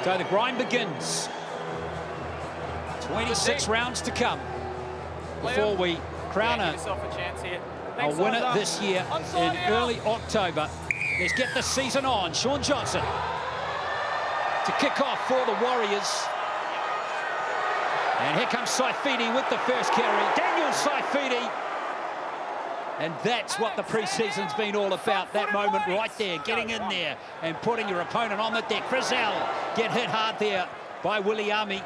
So the grind begins. 26 rounds to come before we crown a winner this year in early October. Let's get the season on. Shaun Johnson to kick off for the Warriors. And here comes Saifiti with the first carry. Daniel Saifiti. And that's what the pre-season's been all about, that moment right there, getting in there and putting your opponent on the deck. Frizzell get hit hard there by Williami.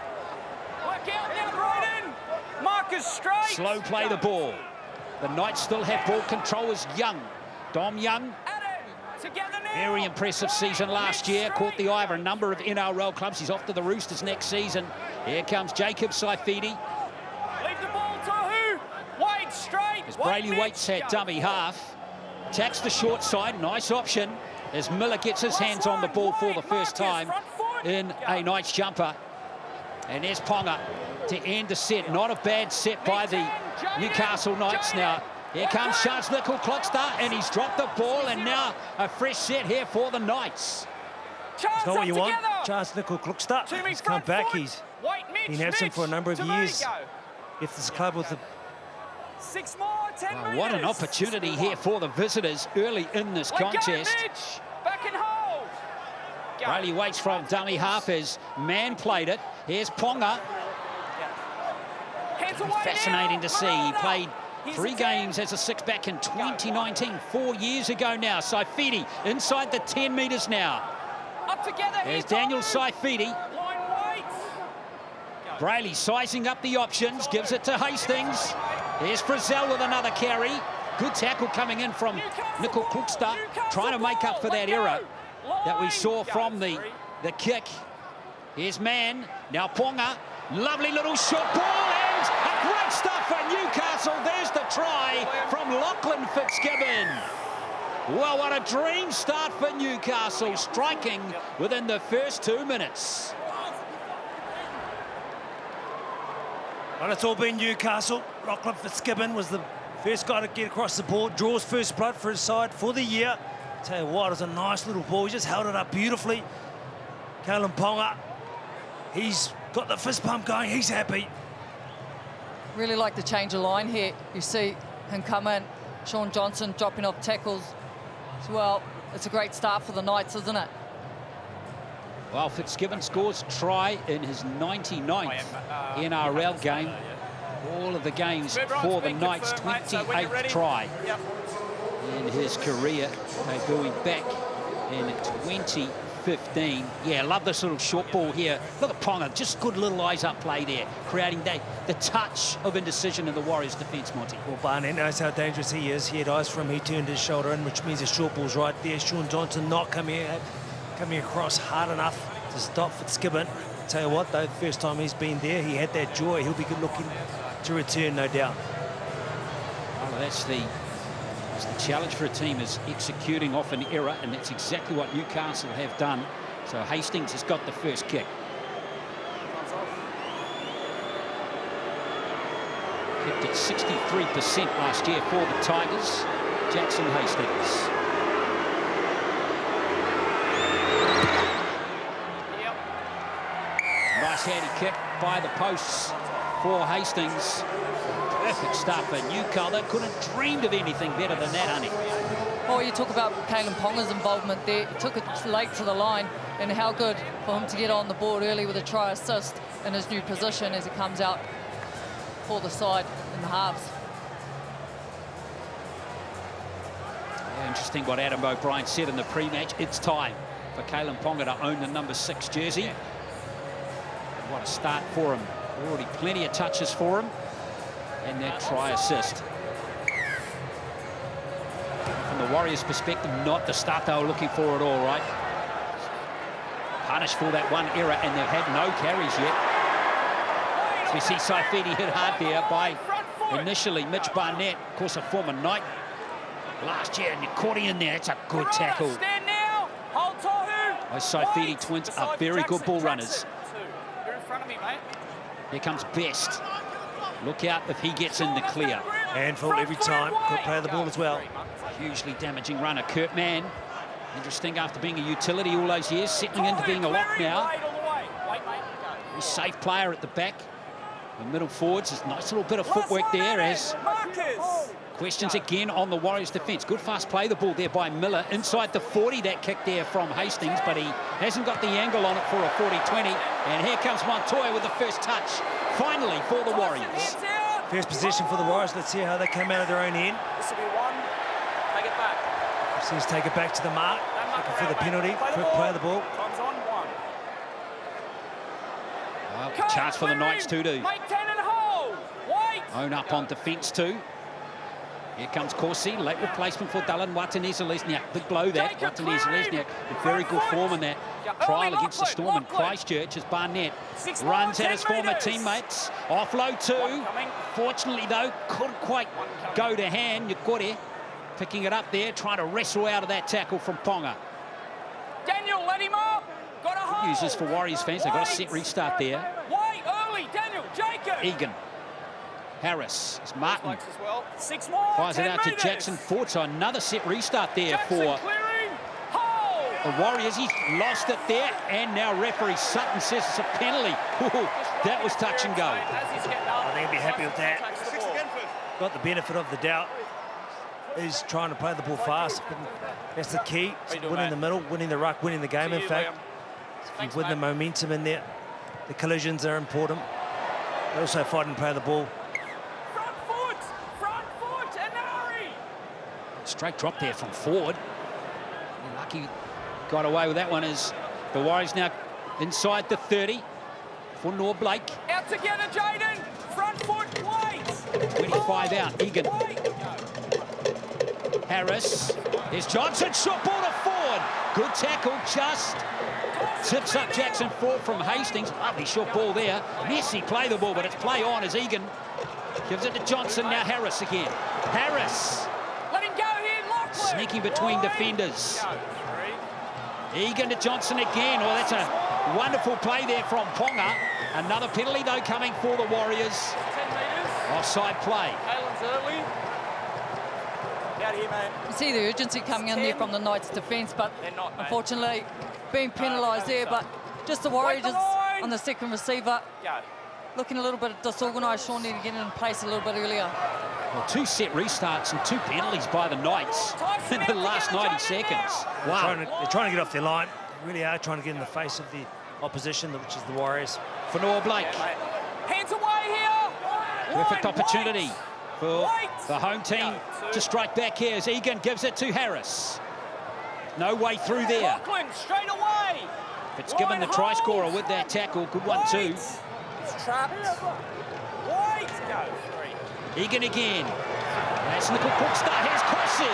Work out now, Brayden. Marcus straight. Slow play the ball. The Knights still have ball control as Young. Dom Young. Very impressive season last year. Caught the eye of a number of NRL clubs. He's off to the Roosters next season. Here comes Jacob Saifiti. Leave the ball to who? Wade straight. As Brady Waite's at dummy half. Attacks the short side. Nice option as Miller gets his hands on the ball for the first time in a Knights jumper. And there's Ponga to end the set. Not a bad set by the Newcastle Knights. Now, here comes Charles Nickel-Clockstar, and he's dropped the ball, and now a fresh set here for the Knights. It's not what you want. Charles Nickel-Clockstar has come back. He's been absent for a number of years. If this club with the... 6 more, 10 well, what an opportunity here for the visitors early in this contest. Back and hold. Riley Waits from dummy half as man played it. Here's Ponga. Fascinating to see. He played 3 games as a six-back in 2019, 4 years ago now. Saifiti inside the 10 metres now. Up together. There's Daniel Saifiti. Brayley sizing up the options, gives it to Hastings. Here's Frizzell with another carry. Good tackle coming in from Nickel-Clockstar, trying to make up for that error that we saw from the kick. Here's Mann. Now Ponga. Lovely little short ball, and a great start for Newcastle. There's the try from Lachlan Fitzgibbon. Well, what a dream start for Newcastle, striking within the first 2 minutes. Well, it's all been Newcastle. Lachlan Fitzgibbon was the first guy to get across the board, draws first blood for his side for the year. Tell you what, it was a nice little ball. He just held it up beautifully. Kalyn Ponga, he's got the fist pump going. He's happy. Really like the change of line here. You see him come in. Shaun Johnson dropping off tackles as well. It's a great start for the Knights, isn't it? Well, Fitzgibbon scores try in his 99th NRL game. All of the games for the Knights, 28th try in his career, going back in 2015. Yeah, love this little short ball here. Look at Ponga, just good little eyes-up play there, creating the touch of indecision in the Warriors' defence, Monty. Well, Barnett knows how dangerous he is. He had eyes from him, he turned his shoulder in, which means the short ball's right there. Shaun Johnson not coming across hard enough to stop Fitzgibbon. Tell you what, though, the first time he's been there, he had that joy. He'll be good looking to return, no doubt. Well, that's the challenge for a team, is executing off an error, and that's exactly what Newcastle have done. So Hastings has got the first kick. Kicked at 63% last year for the Tigers. Jackson Hastings. Nice handy kick by the posts for Hastings. Perfect start for Newcastle. They couldn't have dreamed of anything better than that, honey. Oh, you talk about Kalyn Ponga's involvement there. He took it late to the line, and how good for him to get on the board early with a try assist in his new position as he comes out for the side in the halves. Yeah, interesting what Adam O'Brien said in the pre-match. It's time for Kalyn Ponga to own the number 6 jersey. What a start for him. Already plenty of touches for him. And that try assist. From the Warriors' perspective, not the start they were looking for at all, right? Punished for that one error, and they've had no carries yet. So we see Saifiti hit hard there by initially Mitch Barnett, of course a former Knight last year, and caught him in there. It's a good tackle. Stand now. Hold Tohu. Those Saifiti twins are very good ball runners. You're in front of me, mate. Here comes Best. Look out if he gets in the clear. Handful every time. Good play of the ball as well. Hugely damaging runner. Kurt Mann, interesting after being a utility all those years, settling into being a lock now. Very safe player at the back. The middle forwards, there's a nice little bit of footwork there as questions again on the Warriors defence. Good fast play the ball there by Miller. Inside the 40, that kick there from Hastings, but he hasn't got the angle on it for a 40-20. And here comes Montoya with the first touch, finally, for the Warriors. First possession for the Warriors. Let's see how they come out of their own end. This will be one. Take it back. Seems take it back to the mark. Looking for the penalty. Quick play of the ball. Time's on, one. Well, chance for the Knights to do. Make 10 and hold. Wait. Own up on defence too. Here comes Corsi, late replacement for Dylan Watanese-Lesniak. Big blow that. Watanese-Lesniak in very good form in that trial against the Storm in Christchurch as Barnett runs at his former teammates. Offload too. Fortunately though, couldn't quite go to hand. Nyakore picking it up there, trying to wrestle out of that tackle from Ponga. Daniel, let him up. Got a hold. Uses for Warriors fans. They've got a set restart there. Wait, early, Daniel, Jacob. Egan. Harris. It's Martin. Well. 6 more. Fires it out to meters. Jackson Ford. So another set restart there Jackson for clearing. Hold. the Warriors. He's lost it there. And now referee Sutton says it's a penalty. Ooh, that was touch and go. I think he'd be happy with that. Got the benefit of the doubt. He's trying to play the ball fast. But that's the key. Winning the middle, winning the ruck, winning the game, in fact. If you win the momentum in there, the collisions are important. They also fight and play the ball. Front foot, Anari. Straight drop there from Ford. Lucky got away with that one as the Warriors now inside the 30 for Noah Blake. Out together, Jaden. Front foot, wait. 25 out, Egan. Harris. Here's Johnson, shot ball to Ford. Good tackle, just tips up Jackson Ford from Hastings. Lovely short ball there. Messy play the ball, but it's play on as Egan gives it to Johnson. Now Harris again. Harris. Let him go here, Lachlan. Sneaking between defenders. Egan to Johnson again. Oh, that's a wonderful play there from Ponga. Another penalty, though, coming for the Warriors. 10 metres. Offside play. Kalen's early. Out here, mate. You see the urgency coming in there from the Knights' defence, but unfortunately being penalised there. But just the Warriors on the second receiver, looking a little bit disorganised. Sean needed to get in place a little bit earlier. Well, 2 set restarts and 2 penalties by the Knights in the last 90 seconds. Wow. They're trying to get off their line. They really are trying to get in the face of the opposition, which is the Warriors. For Noah Blake. Hands away here. Perfect opportunity for the home team to strike back here as Egan gives it to Harris. No way through there. Lachlan, straight away. Fitzgibbon, the try scorer, with that tackle. Good one too. He's trapped. Wait. Go. 3. Egan again. That's Nickel Cookster. Here's Corsi.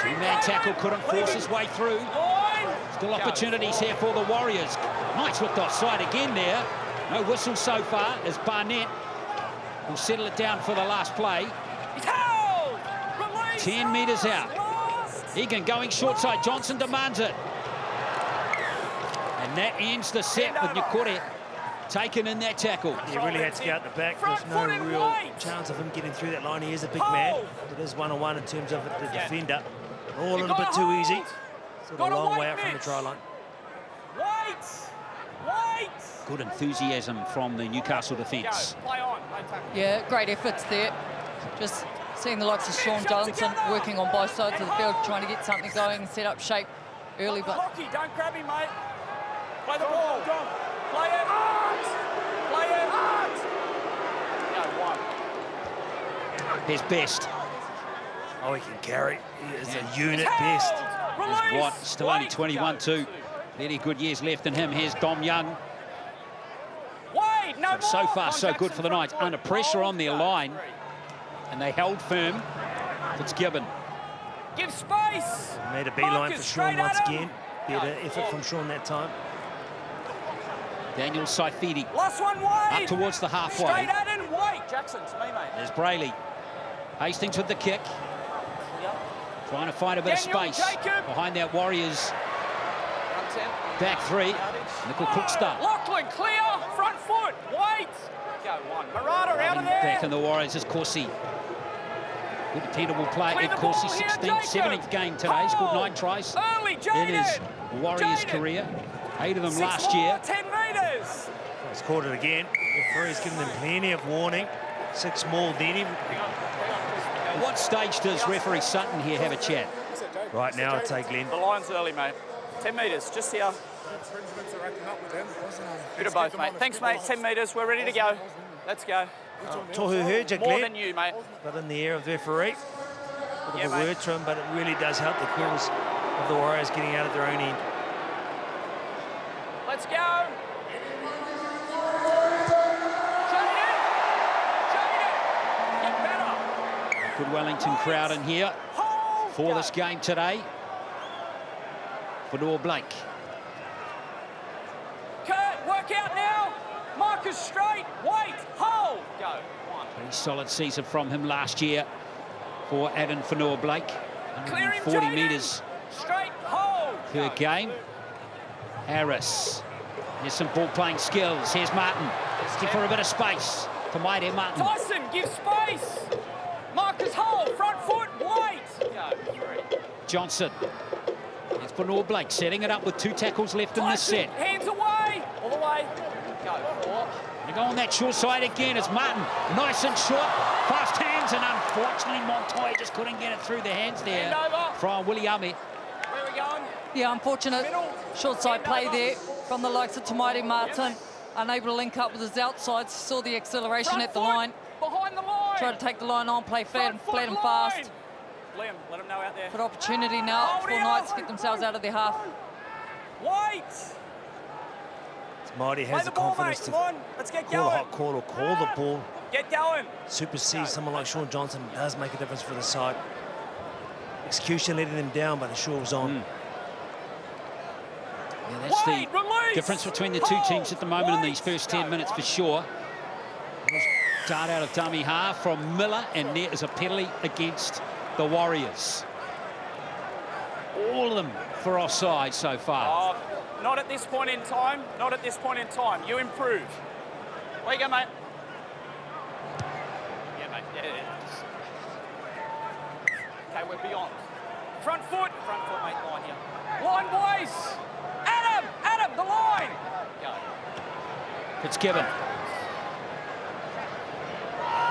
Two-man tackle, couldn't force his way through. Still opportunities here for the Warriors. Knights looked offside again there. No whistle so far as Barnett will settle it down for the last play. 10 metres out. Egan going short side. Johnson demands it. And that ends the set with Nyakore taken in that tackle. He really had to get out the back. There's no real chance of him getting through that line. He is a big man. It is one-on-one in terms of the defender. All a little bit too easy. Sort of a long way out from the try line. Good enthusiasm from the Newcastle defence. Yeah, great efforts there. Just seeing the likes of Sean Johnson working on both sides of the field, trying to get something going and set up shape early. But Rocky, don't grab him, mate. Play the ball. Play it. Play it. Here's Best. Oh, he can carry. He is a unit best. Here's Watt, still only 21 too. Very good years left in him. Here's Dom Young. So far, so good for the Knights. Under pressure on their line. And they held firm. Fitzgibbon. Give space. Made a beeline for Sean once again. Better effort from Sean that time. Daniel Saifidi. Last one wide. Up towards the halfway. Straight at and wait. Jackson, to me, mate. There's Brayley. Hastings with the kick. Trying to find a bit of space behind that Warriors back 3. Nickel Cookster. Lachlan, clear. Front foot. Wait. Go one. Marata out of there. Back in the Warriors is Corsi. Good dependable play. Ed Corsi, 16th, 17th game today. Scored 9 tries in his Warriors career. 8 of them last year. 10 metres. metres. He's caught it again. Referee's giving them plenty of warning. 6 more than him. At what stage does referee Sutton here have a chat? Right now, I'd say Glenn. The line's early, mate. 10 metres, just here. Good of both, mate. Thanks, mate. 10 metres, we're ready to go. Let's go. Tohu heard you, More Glenn. than you, mate. But in the air of the referee. Bit of a mate. word to him, but it really does help the cause of the Warriors getting out at their own end. Let's go. Shut it. Get better. Good Wellington crowd in here Hold. for Go. this game today. For Blake. Kurt, work out now. Marcus straight. Wait. Hold. Go. One. Pretty solid season from him last year for Adam Blake. Clear him, 140 Jaden. metres Straight. Hold. per Go. game. Harris. Here's some ball playing skills. Here's Martin. Looking for a bit of space for Maite Martin. Tyson, give space. Marcus hold. Front foot. Wait. Go. 3. Johnson. It's for Blake setting it up with 2 tackles left in this set. Hands away. All the way. Go. 4. They go on that short side again. It's Martin. Nice and short. Fast hands, and unfortunately Montoya just couldn't get it through the hands there Hand over. from Williame. Where are we going? Yeah, unfortunate short side play there from the likes of Tamaiti Martin. Unable to link up with his outsides. Saw the acceleration Front at the foot. line. Behind the line. Tried to take the line on, play flat and Front foot fast. line. Liam, let him know out there. Good opportunity now Hold for it Knights to up. get themselves out of their half. Wait. Mighty Play has the the ball, confidence mate. to Come on. Let's get call a going. hot call or call the ball. Get going. Supersede someone like Sean Johnson does make a difference for the side. Execution letting them down, but the shore was on. Yeah, that's the Wait, release. difference between the two teams at the moment in these first 10 minutes for sure. Dart out of dummy half from Miller, and there is a penalty against the Warriors. All of them for offside so far. Oh, not at this point in time. Not at this point in time. You improve. Where you go, mate? Yeah, mate. Yeah. Okay, we're beyond. Front foot, mate. Line here. Line, boys. Adam, the line. Go. Fitzgibbon.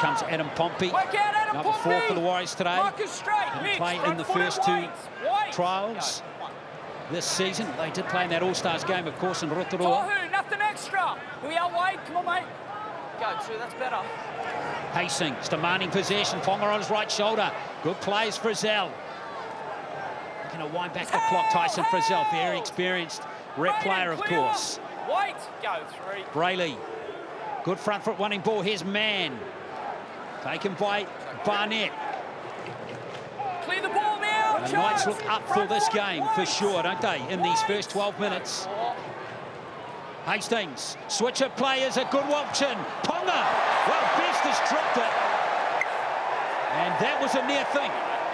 Comes Adam Pompey. Work out, Adam Number 4 Pompey. for the Warriors today. Marcus straight. Didn't Mix, play in front the foot and first 2 wait. trials Go. 1. this season. They did play in that All-Stars game, of course, in Rotorua. Tohu, nothing extra. We are Wade. Come on, mate. Go, 2. That's better. Hastings demanding possession. Ponga on his right shoulder. Good plays, Frizzell. Going to wind back the clock. Tyson Frizzell, very experienced rep player, of course. Wait. Go, 3. Brayley. Good front foot running ball. Here's Mann. Taken by Barnett. Clear the ball now. The Knights look up for this game for sure, don't they, in these first 12 minutes. Hastings, switch of play is a good option. Ponga, well, Best has tripped it. And that was a near thing.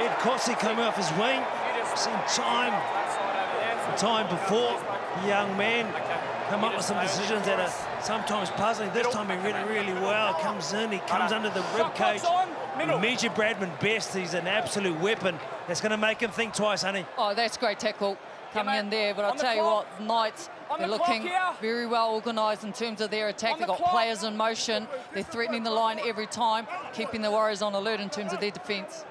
Ed Cossey coming off his wing. Seen time before. The young man come up with some decisions that are sometimes puzzling. This time he read it really well. Comes in, he comes under the rib cage. Measure Bradman Best. He's an absolute weapon. That's going to make him think twice, honey. Oh, that's great tackle coming in there. But I'll tell you what, Knights, they're looking very well organised in terms of their attack. They've got players in motion. They're threatening the line every time, keeping the Warriors on alert in terms of their defence.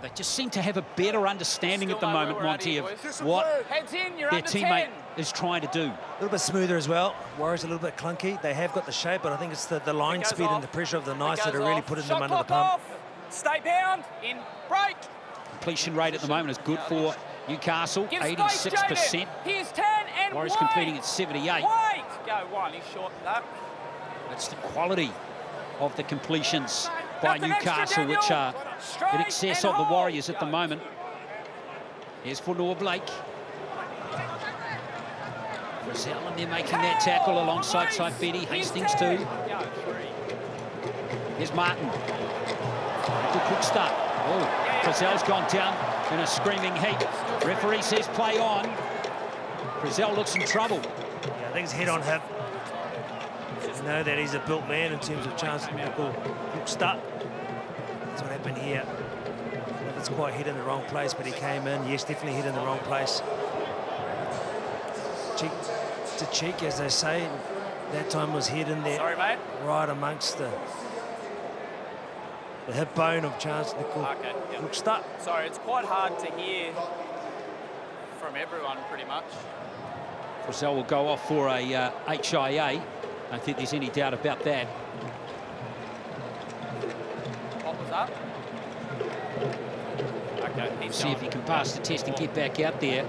They just seem to have a better understanding at the moment, Monty, of what their teammate is trying to do. A little bit smoother as well. Warriors a little bit clunky. They have got the shape, but I think it's the line speed and the pressure of the Knights that are really putting them under the pump. Stay bound. In. Break. Completion rate at the moment is good for Newcastle, 86%. Here's 10 and Warriors wait. completing at 78. Wait. Go 1. He's short for that. That's the quality of the completions by Nothing extra, Newcastle, Daniel. which are Straight in excess and of the hold. Warriors at the Go. moment. Here's for Blake. Brazil, and they're making that tackle alongside Saifidi. Hastings too. Go 3. Here's Martin. Good quick start. Oh, Brazil's gone down in a screaming heap. Referee says play on. Brazil looks in trouble. Yeah, I think it's head on hip. You know that he's a built man in terms of chance to make a quick start. That's what happened here. I don't know if it's quite hit in the wrong place, but he came in. Yes, definitely hit in the wrong place. to cheek, as they say. And that time was head in there. Sorry, mate. Right amongst the hip bone of Chance Nickel. Okay, yeah. Look, start. Sorry, it's quite hard to hear from everyone, pretty much. Frizzell will go off for a HIA. I don't think there's any doubt about that. What was that? Okay, he's See if he can pass the test and get back out there.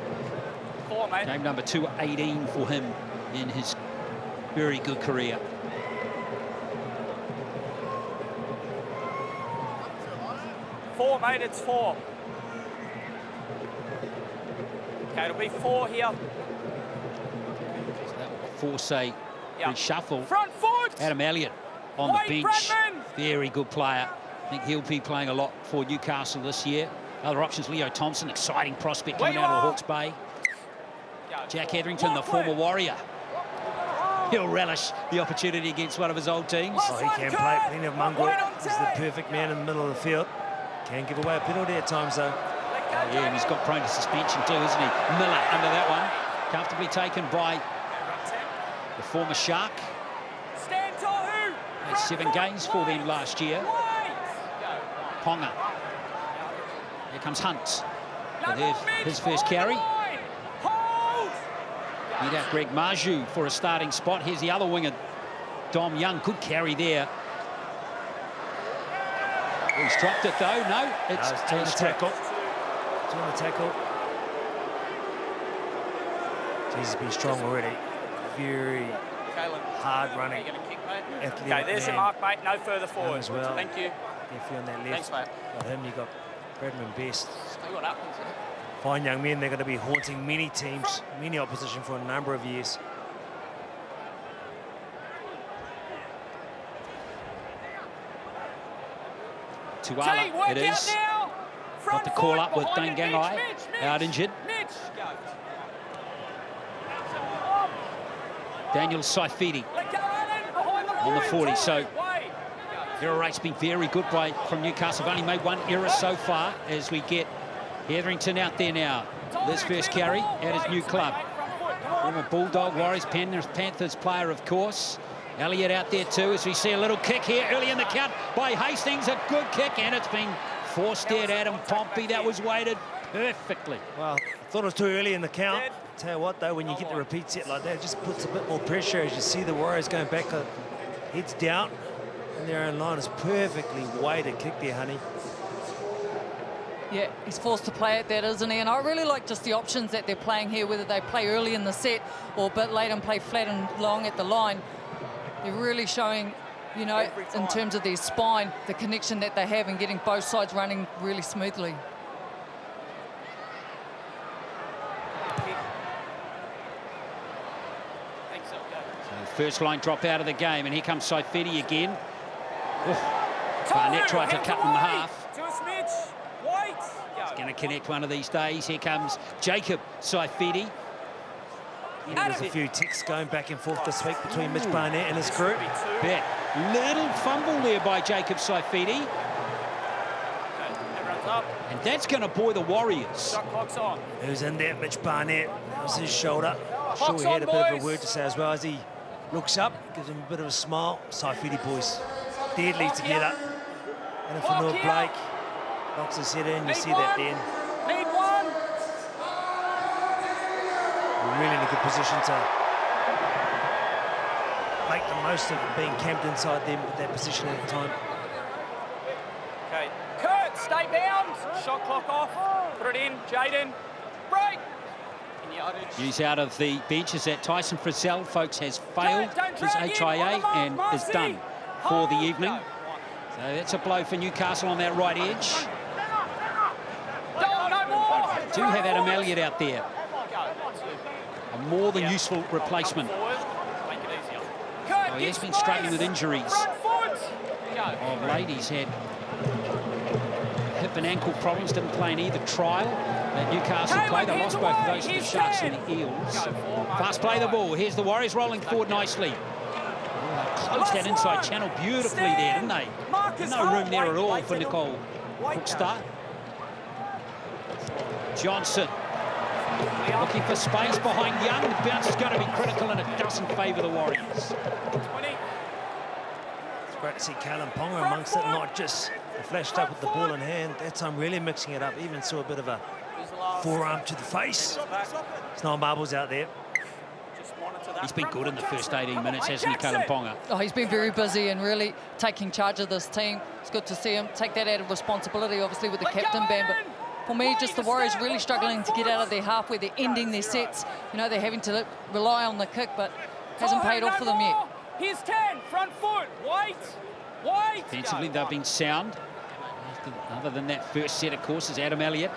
4, mate. Game number 218 for him in his very good career. Four, mate, it's 4. Okay, it'll be 4 here. So that will force a reshuffle. Front foot! Adam Elliott on Wade the bench. Bradman. Very good player. I think he'll be playing a lot for Newcastle this year. Other options, Leo Thompson, exciting prospect coming out of Hawke's Bay. Jack Hetherington, the former Warrior. He'll relish the opportunity against one of his old teams. Oh, he can play plenty of mongrel. He's the perfect man in the middle of the field. Can give away a penalty at times, though. Oh, yeah, and he's got prone to suspension too, isn't he? Miller under that one. Comfortably taken by the former Shark. Had 7 games for them last year. Ponga. Here comes Hunt. With his first carry. Beat out Greg Marju for a starting spot. Here's the other winger, Dom Young. Good carry there. He's dropped it though. No, it's doing the tackle. Doing the tackle. He's been strong already. Very hard running. Okay, there's your mark, mate. No further forward. As well. Thank you. Definitely on that left. Thanks, mate. Got him. You got Bradman Best. See what happens. Fine young men. They're going to be haunting many teams, many opposition for a number of years. Tuala, it is. Got the call up with Dane Gangai out injured. Daniel Saifidi on the 40. So error rate's been very good from Newcastle. They've only made 1 error so far as we get Hetherington out there now. This first carry at his new club. Former Bulldog, Warriors, Panthers player, of course. Elliott out there too, as we see a little kick here early in the count by Hastings. A good kick, and it's been forced there at Adam Pompey. That was weighted perfectly. Well, I thought it was too early in the count. Tell you what, though, when you get the repeat set like that, it just puts a bit more pressure as you see the Warriors going back, heads down, and their own line is perfectly weighted kick there, honey. Yeah, he's forced to play it, that, isn't he? And I really like just the options that they're playing here, whether they play early in the set or a bit late and play flat and long at the line. They're really showing, you know, in terms of their spine, the connection that they have and getting both sides running really smoothly. So first line drop out of the game, and here comes Saifidi again. Barnett tried to cut in the half. He's going to connect one of these days. Here comes Jacob Saifidi. There's a few ticks going back and forth this week between Mitch Barnett and his crew. Bet. Little fumble there by Jacob Saifidi. And that's going to buoy the Warriors. Who's in there? Mitch Barnett. That was his shoulder. Sure, he had a bit of a word to say as well as he looks up, gives him a bit of a smile. Saifidi boys deadly together. And for Noah Blake, knocks his head in. You see that then. Really in a good position to make the most of being camped inside them with that position at the time. Okay, Kurt, stay bound. Shot clock off. Put it in, Jaden. Break. News out of the bench is that Tyson Frizzell, folks, has failed his HIA and is done for the evening. So that's a blow for Newcastle on that right edge. Do have Adam Elliott out there. A more than useful replacement. Oh, he has been struggling with injuries. Of late, he's had hip and ankle problems. Didn't play in either trial that Newcastle played. They lost both of those to the Sharks and the Eels. Fast play the ball. Here's the Warriors rolling forward nicely. Closed that inside channel beautifully there, didn't they? No room there at all for Nicole Cookster. Johnson. Looking for space behind Young. The bounce is going to be critical, and it doesn't favour the Warriors. 20. It's great to see Callum Ponga amongst it, not just flashed up with the ball in hand. That time really mixing it up. Even saw a bit of a forearm to the face. There's no marbles out there. He's been good in the first 18 minutes, hasn't he, Callum Ponga? Oh, he's been very busy and really taking charge of this team. It's good to see him take that added responsibility, obviously, with the captain band. But for me, just the Warriors really struggling to get out of their half where they're ending their sets. You know, they're having to rely on the kick, but hasn't paid off for them yet. Here's 10, front foot, wait. Defensively, they've been sound. Other than that first set, of course, is Adam Elliott.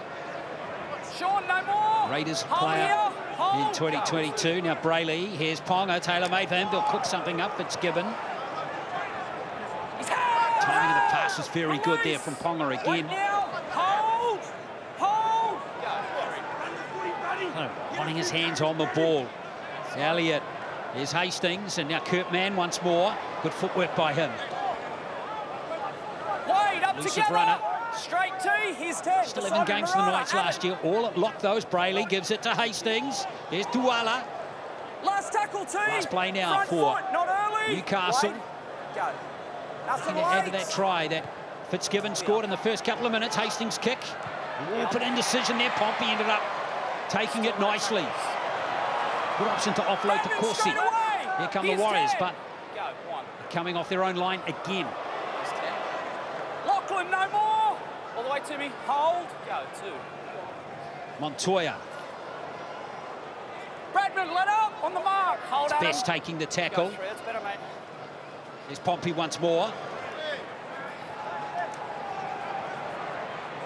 Sean, no more. Raiders player in 2022. Now Brayley, here's Ponga, tailor-made for him. They'll cook something up. Fitzgibbon. Timing of the pass was very good there from Ponga again. Hold. Wanting his hands on the ball. Elliott. Here's Hastings, and now Kurt Mann once more. Good footwork by him. Wade up Elusive together. runner. Straight T, here's 10. Just 11 games for the Knights last year. All at lock those. Brayley gives it to Hastings. Here's Duala. Last tackle T. Last play now Front for foot, not early. Newcastle. Wade. Go. Nothing To add to late. that try that Fitzgibbon scored in the first couple of minutes. Hastings kick. Put indecision there. Pompey ended up taking it nicely. Good option to offload to Corsi. Here come the Warriors, but coming off their own line again. Lachlan, no more. All the way to me. Hold. Go, 2. Montoya. Bradman, let up. On the mark. Hold Adam. Best taking the tackle. Go 3. That's better, mate. There's Pompey once more.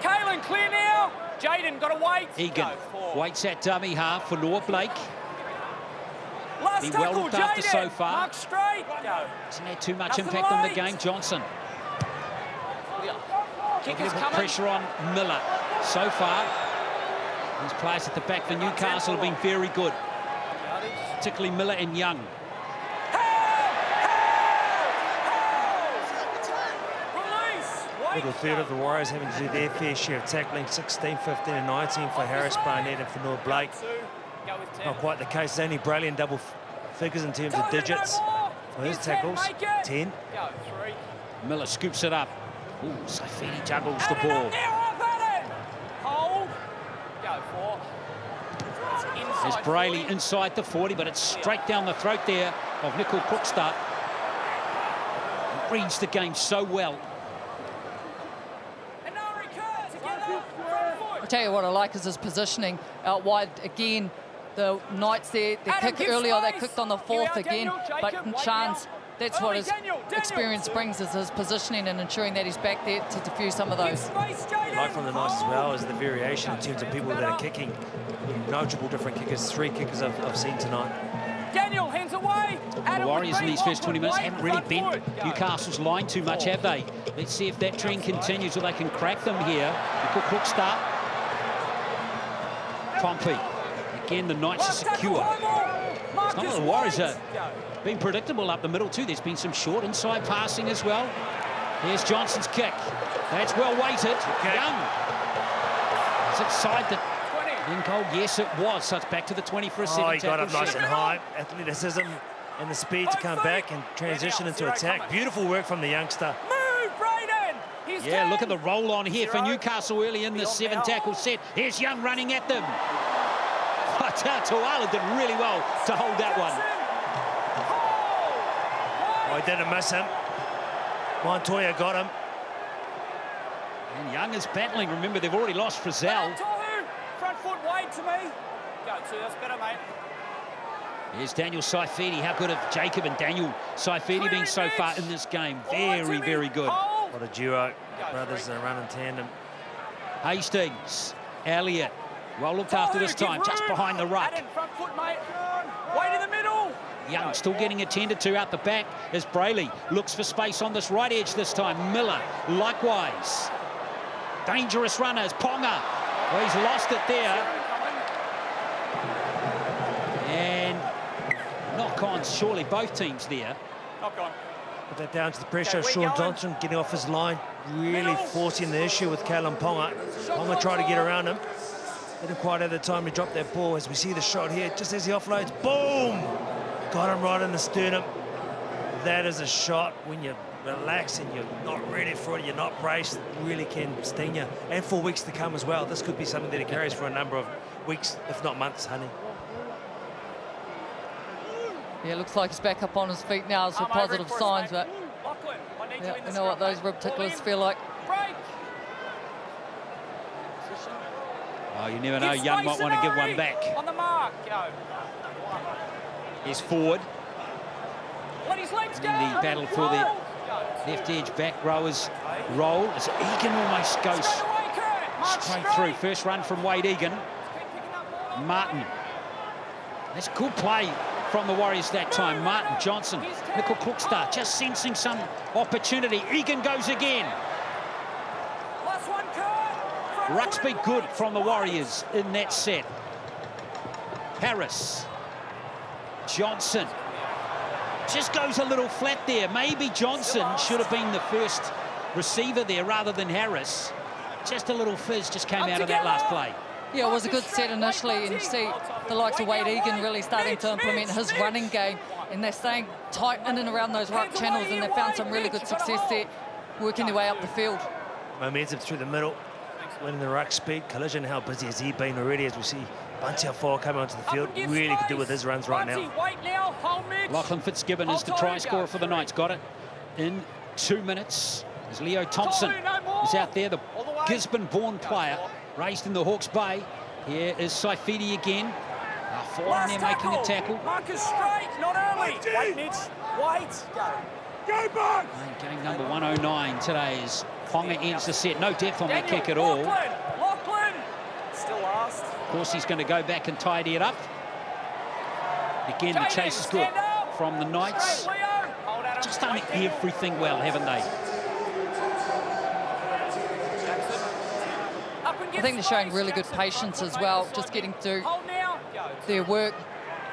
Kalen, clear now. Jaden, got to wait. Egan Go, 4. waits at dummy half for Noah Blake. Last Been tackle, well looked after Jaden. so far. Mark straight. Go. Hasn't had too much Nothing impact on the late. game. Johnson. Kicker's Put coming. pressure on Miller. So far, these players at the back for Newcastle have been very good, particularly Miller and Young. Little third of the Warriors having to do their fair share of tackling. 16, 15 and 19 for Harris, Barnett and for Noah Blake. Not quite the case. It's only brilliant double figures in terms of digits for his tackles. 10. Go, 3. Miller scoops it up. Ooh, Saifidi juggles the ball. Hold. Go, 4. There's Brayley inside the 40, but it's straight down the throat there of Nickel Cookster. Reads the game so well. I tell you what I like is his positioning out wide again. The Knights there, they kick earlier, they kicked on the 4th again, but chance, that's what his experience brings, is his positioning and ensuring that he's back there to defuse some of those. What I like from the Knights as well is the variation in terms of people that are kicking. Notable different kickers, 3 kickers I've seen tonight. Daniel, hands away. The Warriors in these first 20 minutes haven't really bent Newcastle's line too much, have they? Let's see if that trend continues, or they can crack them here. Nickel Cookster. Pompey. Again, the Knights are secure. It's not that the Warriors are being predictable up the middle too. There's been some short inside passing as well. Here's Johnson's kick. That's well weighted. Young. Is it side that in goal? Yes, it was. So it's back to the 20 for a second. Oh, he got up tackle nice set. and high. Athleticism and the speed to come back and transition into attack. Beautiful work from the youngster. Move, Brayden. He's Yeah, 10. look at the roll on here for 0. Newcastle early in the 7 tackle set. Here's Young running at them. Tuala did really well to hold that one. Oh, he didn't miss him. Montoya got him. And Young is battling. Remember, they've already lost Frizzell. Tohu, front foot wide to me. Go, 2. That's better, mate. Here's Daniel Saifidi. How good have Jacob and Daniel Saifidi been so far in this game? Very, very good. What a duo. Brothers that run in tandem. Hastings, Elliott. Well looked after this time, just behind the ruck. Front foot, mate. Wait in the middle. Young still getting attended to out the back as Brayley looks for space on this right edge this time. Miller, likewise. Dangerous runners. Ponga. Well, he's lost it there. And knock-ons, surely, both teams there. Knock on. Put that down to the pressure. Okay, we're Sean going. Johnson getting off his line, really forcing the issue with Callum Ponga. Ponga tried to get around him. Didn't quite have the time to drop that ball. As we see the shot here, just as he offloads, boom! Got him right in the sternum. That is a shot when you're relaxed and you're not ready for it, you're not braced, really can sting you. And for weeks to come as well. This could be something that he carries for a number of weeks, if not months, honey. Yeah, looks like he's back up on his feet now, so positive signs, but yeah, you know what those rib ticklers feel like. Oh, you never know, Young might want to give one back. On the mark, go. He's forward. Let his legs go. In the battle for the left edge back rowers roll as Egan almost goes straight through. First run from Wade Egan. Martin. That's good play from the Warriors that time. Martin, Johnson, Nickel Klukstad just sensing some opportunity. Egan goes again. Ruxby good from the Warriors in that set. Harris. Johnson. Just goes a little flat there. Maybe Johnson should have been the first receiver there rather than Harris. Just a little fizz just came out of that last play. Yeah, it was a good set initially, and you see the likes of Wade Egan really starting to implement his running game, and they're staying tight in and around those ruck channels, and they found some really good success there, working their way up the field. Momentum through the middle, winning the ruck speed. Collision, how busy has he been already, as we see Bunty Afoa coming onto the field. Really could do with his runs right now. Lachlan Fitzgibbon is the try scorer for the Knights. Got it in 2 minutes. As Leo Thompson is out there, the Gisborne-born player, raised in the Hawke's Bay. Here is Saifidi again. Four in there making a tackle. Marcus straight, not early. Wait, Mitch. Wait. Go back. Game number 109 today as Ponga ends the set. No depth on that kick at all. Lachlan. Still last. Of course, he's going to go back and tidy it up. Again, the chase is good from the Knights. Just done everything well, haven't they? I think they're showing really good patience as well, just getting through their work.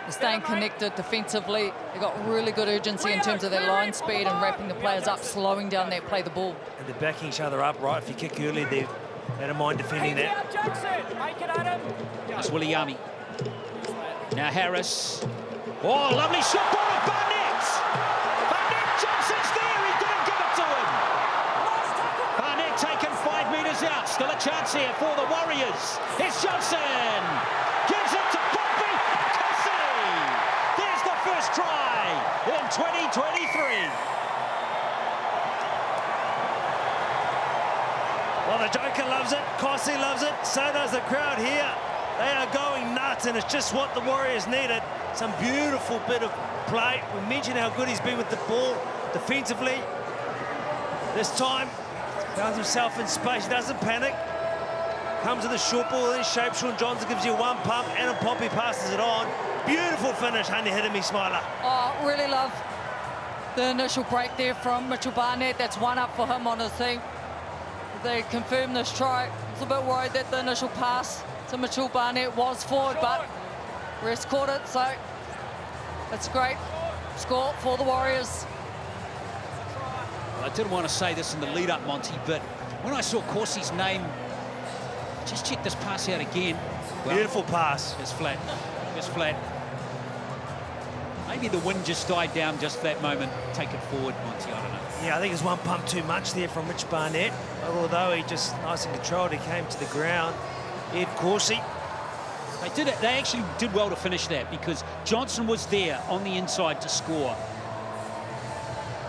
They're staying connected defensively. They've got really good urgency in terms of their line speed and wrapping the players up, slowing down their play the ball. And they're backing each other up, right? If you kick early, they don't mind defending that. It's Williami. Now Harris. Oh, lovely shot ball of Barnett. Barnett, Johnson's there. He didn't give it to him. Barnett taken 5 metres out. Still a chance here for the Warriors. It's Johnson. Gives it to Poppy. Cassidy. There's the first try in 2023. Well, the Joker loves it. Kossi loves it. So does the crowd here. They are going nuts, and it's just what the Warriors needed. Some beautiful bit of play. We mentioned how good he's been with the ball defensively. This time, finds himself in space. He doesn't panic. Comes to the short ball, then shape. Sean Johnson gives you one pump, and Poppy passes it on. Beautiful finish, honey, hit me, Smiler. Oh, really love the initial break there from Mitchell Barnett. That's one up for him on his team. They confirmed this try. I was a bit worried that the initial pass to Mitchell Barnett was forward, but Rest caught it, so that's a great score for the Warriors. I didn't want to say this in the lead-up, Monty, but when I saw Corsi's name, just check this pass out again. Well, beautiful pass. It's flat. It's flat. Maybe the wind just died down just that moment. Take it forward, Monty, I don't know. Yeah, I think it's one pump too much there from Mitch Barnett. Although he just nice and controlled, he came to the ground. Ed Corsi. They actually did well to finish that because Johnson was there on the inside to score.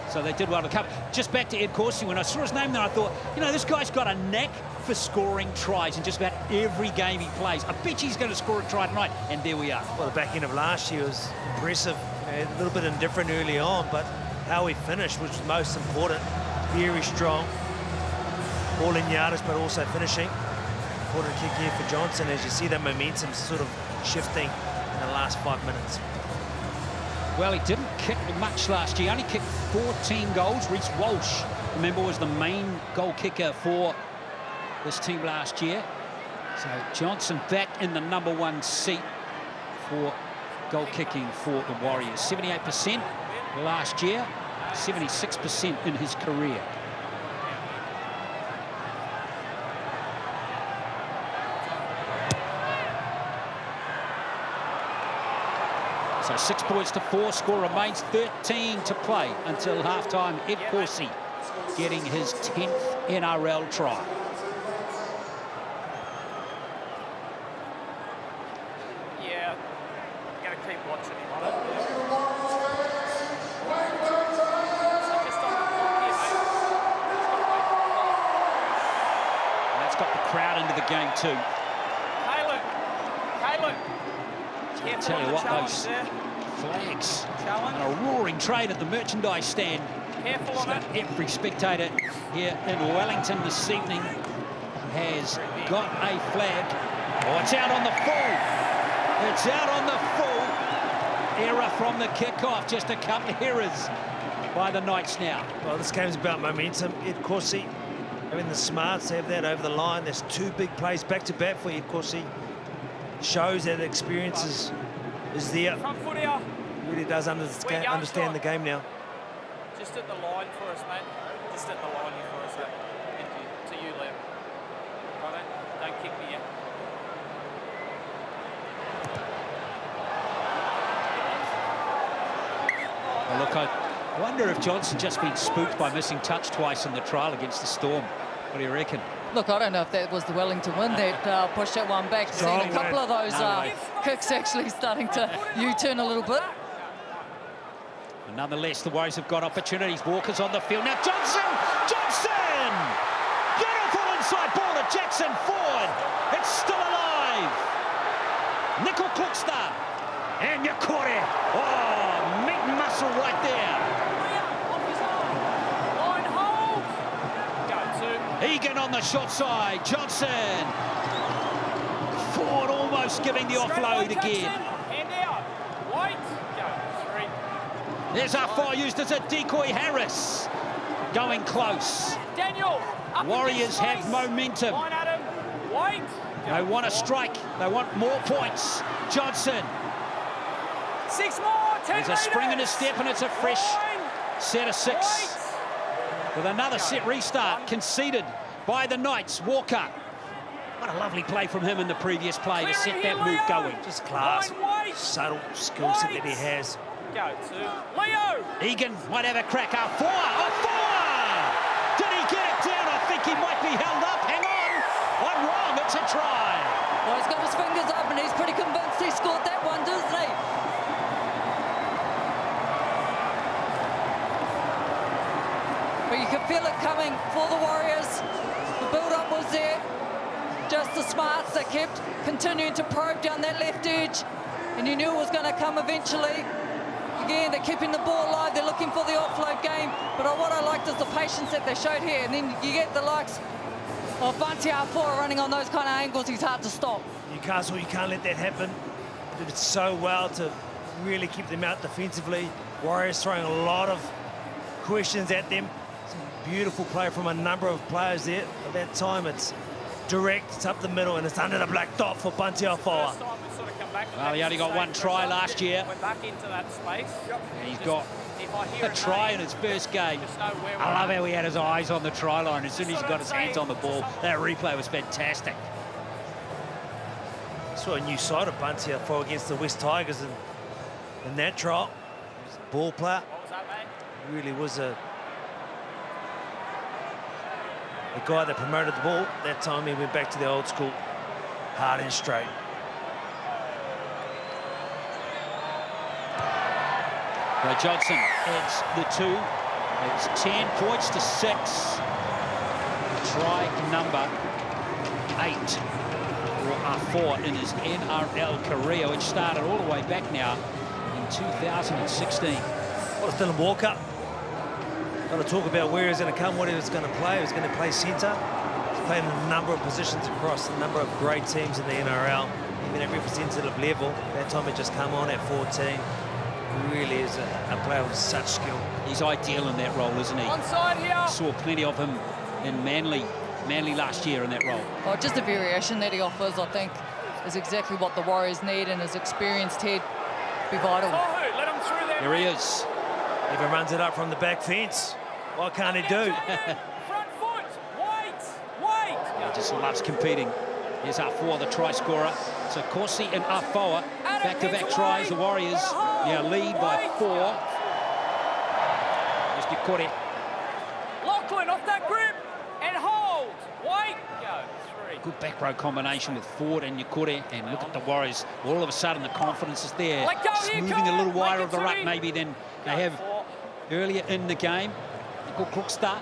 So they did well to cover. Just back to Ed Corsi, when I saw his name there, I thought, you know, this guy's got a knack for scoring tries in just about every game he plays. I bet he's going to score a try tonight, and there we are. Well, the back end of last year was impressive. A little bit indifferent early on, but how he finished was most important. Very strong. Ball in yardage, but also finishing. Important kick here for Johnson as you see that momentum sort of shifting in the last 5 minutes. Well, he didn't kick much last year. Only kicked 14 goals. Reece Walsh, remember, was the main goal kicker for this team last year. So Johnson back in the #1 seat for goal kicking for the Warriors. 78% last year, 76% in his career. So 6 points to 4. Score remains 13 to play until halftime. Ed Corsi getting his 10th NRL try. Yeah, you got to keep watching him on it. And that's got the crowd into the game too. Caleb. I'll tell you what, those flags and a roaring trade at the merchandise stand. Careful on it. Every spectator here in Wellington this evening has got a flag. Oh, it's out on the full. It's out on the full. Error from the kickoff. Just a couple of errors by the Knights now. Well, this game's about momentum. Ed Corsi having the smarts to have that over the line. There's 2 big plays back-to-back for Ed Corsi. Shows that experience is there. Front foot here. Really does understand the game now. Just at the line for us, mate. Just at the line here for us, mate. To you, Liam. Right, don't kick me yet. Well, look, I wonder if Johnson just been spooked by missing touch twice in the trial against the Storm. What do you reckon? Look, I don't know if that was the Wellington win that pushed that one back. Seen a couple of those kicks actually starting to U-turn a little bit. And nonetheless, the Warriors have got opportunities. Walker's on the field. Now Johnson! Johnson! Beautiful inside ball to Jackson Ford. It's still alive. Nickel Kluxta. And Yakore. Oh, meat and muscle right there. Egan on the short side. Johnson. Ford almost giving the offload again. Hand out. White. Go. 3. There's Afar used as a decoy. Harris going close. Daniel. Warriors have momentum. Line Adam. White. They want to strike. They want more points. Johnson. 6 more. 10 There's a spring in his step, and it's a fresh set of 6. White. With another set restart conceded by the Knights. Walker. What a lovely play from him in the previous play to set that move going. Just class, subtle skill set that he has. Go to Leo. Egan might have a crack. Did he get it down? I think he might be held up. Hang on. I'm wrong. It's a try. Well, he's got his fingers up and he's pretty convinced he scored that one, doesn't he? But you could feel it coming for the Warriors. The build-up was there. Just the smarts that kept continuing to probe down that left edge. And you knew it was going to come eventually. Again, they're keeping the ball alive. They're looking for the offload game. But what I liked is the patience that they showed here. And then you get the likes of Bunty R4 running on those kind of angles. He's hard to stop. Newcastle, you can't let that happen. They did it so well to really keep them out defensively. Warriors throwing a lot of questions at them. Beautiful play from a number of players there. At that time, it's direct, it's up the middle, and it's under the black dot for Bunty Afoa. Well, he only got 1 try last year. Went back into that space. And he's got a try in his first game. I love how he had his eyes on the try line as soon as he got his hands on the ball. That replay was fantastic. Saw a new side of Bunty Afoa against the West Tigers in that trial. He was a ball player. What was that, mate? Really was a guy that promoted the ball. That time he went back to the old school, hard and straight. Well, Johnson adds the 2. It's 10 points to 6. Try number 8 for R4 in his NRL career, which started all the way back now in 2016. Well, it's Dylan Walker. Got to talk about where he's going to come, what he was going to play. He's going to play centre. He's played in a number of positions across a number of great teams in the NRL, even at representative level. That time he just come on at 14. Really is a player with such skill. He's ideal in that role, isn't he? Onside here. Saw plenty of him in Manly last year in that role. Oh, just the variation that he offers, I think, is exactly what the Warriors need, and his experienced head be vital. Tohu, let him through there. Here he is. Even runs it up from the back fence. What can't he do? Front foot. Wait. He just loves competing. Here's Afoa, the try scorer. So Corsi and Afoa Back-to-back tries, the Warriors now lead by 4. There's Nikore. Lachlan off that grip and hold. Wait, go. 3. Good back row combination with Ford and Nikore. And look at the Warriors. All of a sudden, the confidence is there. Let go, Just here, moving a little Cole. wider Make of the it ruck three. maybe than they have earlier in the game. Good crook start.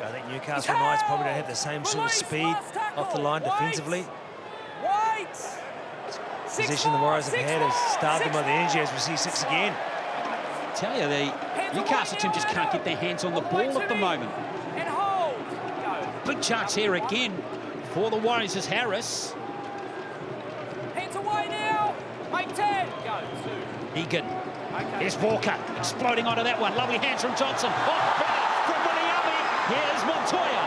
I think Newcastle Knights probably don't have the same sort of speed off the line defensively. Wait. Position the Warriors have had has starved them by the energy, as we see 6 again. I tell you, the Newcastle team just can't get their hands on the ball at the moment. And hold. Go. Big chance here again for the Warriors as Harris. Hands away now. Make 10. Go. 2. Egan. Okay. Here's Walker exploding onto that one. Lovely hands from Johnson. Oh, better from Williami. Here's Montoya.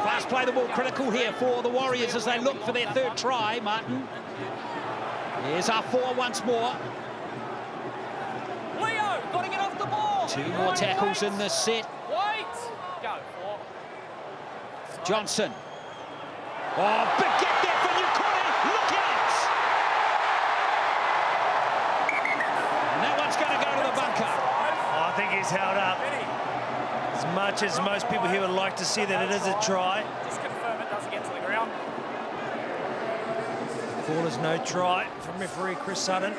Fast play the ball critical here for the Warriors as they look for their 3rd try. Martin. Here's our 4 once more. Leo, got to get off the ball. 2 more tackles in this set. Wait. Go. 4. Johnson. Oh, big get there for Newcastle. Look out! And that one's going to go to the bunker. I think he's held up. As much as most people here would like to see that it is a try. Just confirm it doesn't get to the ground. Call is no try from referee Chris Sutton.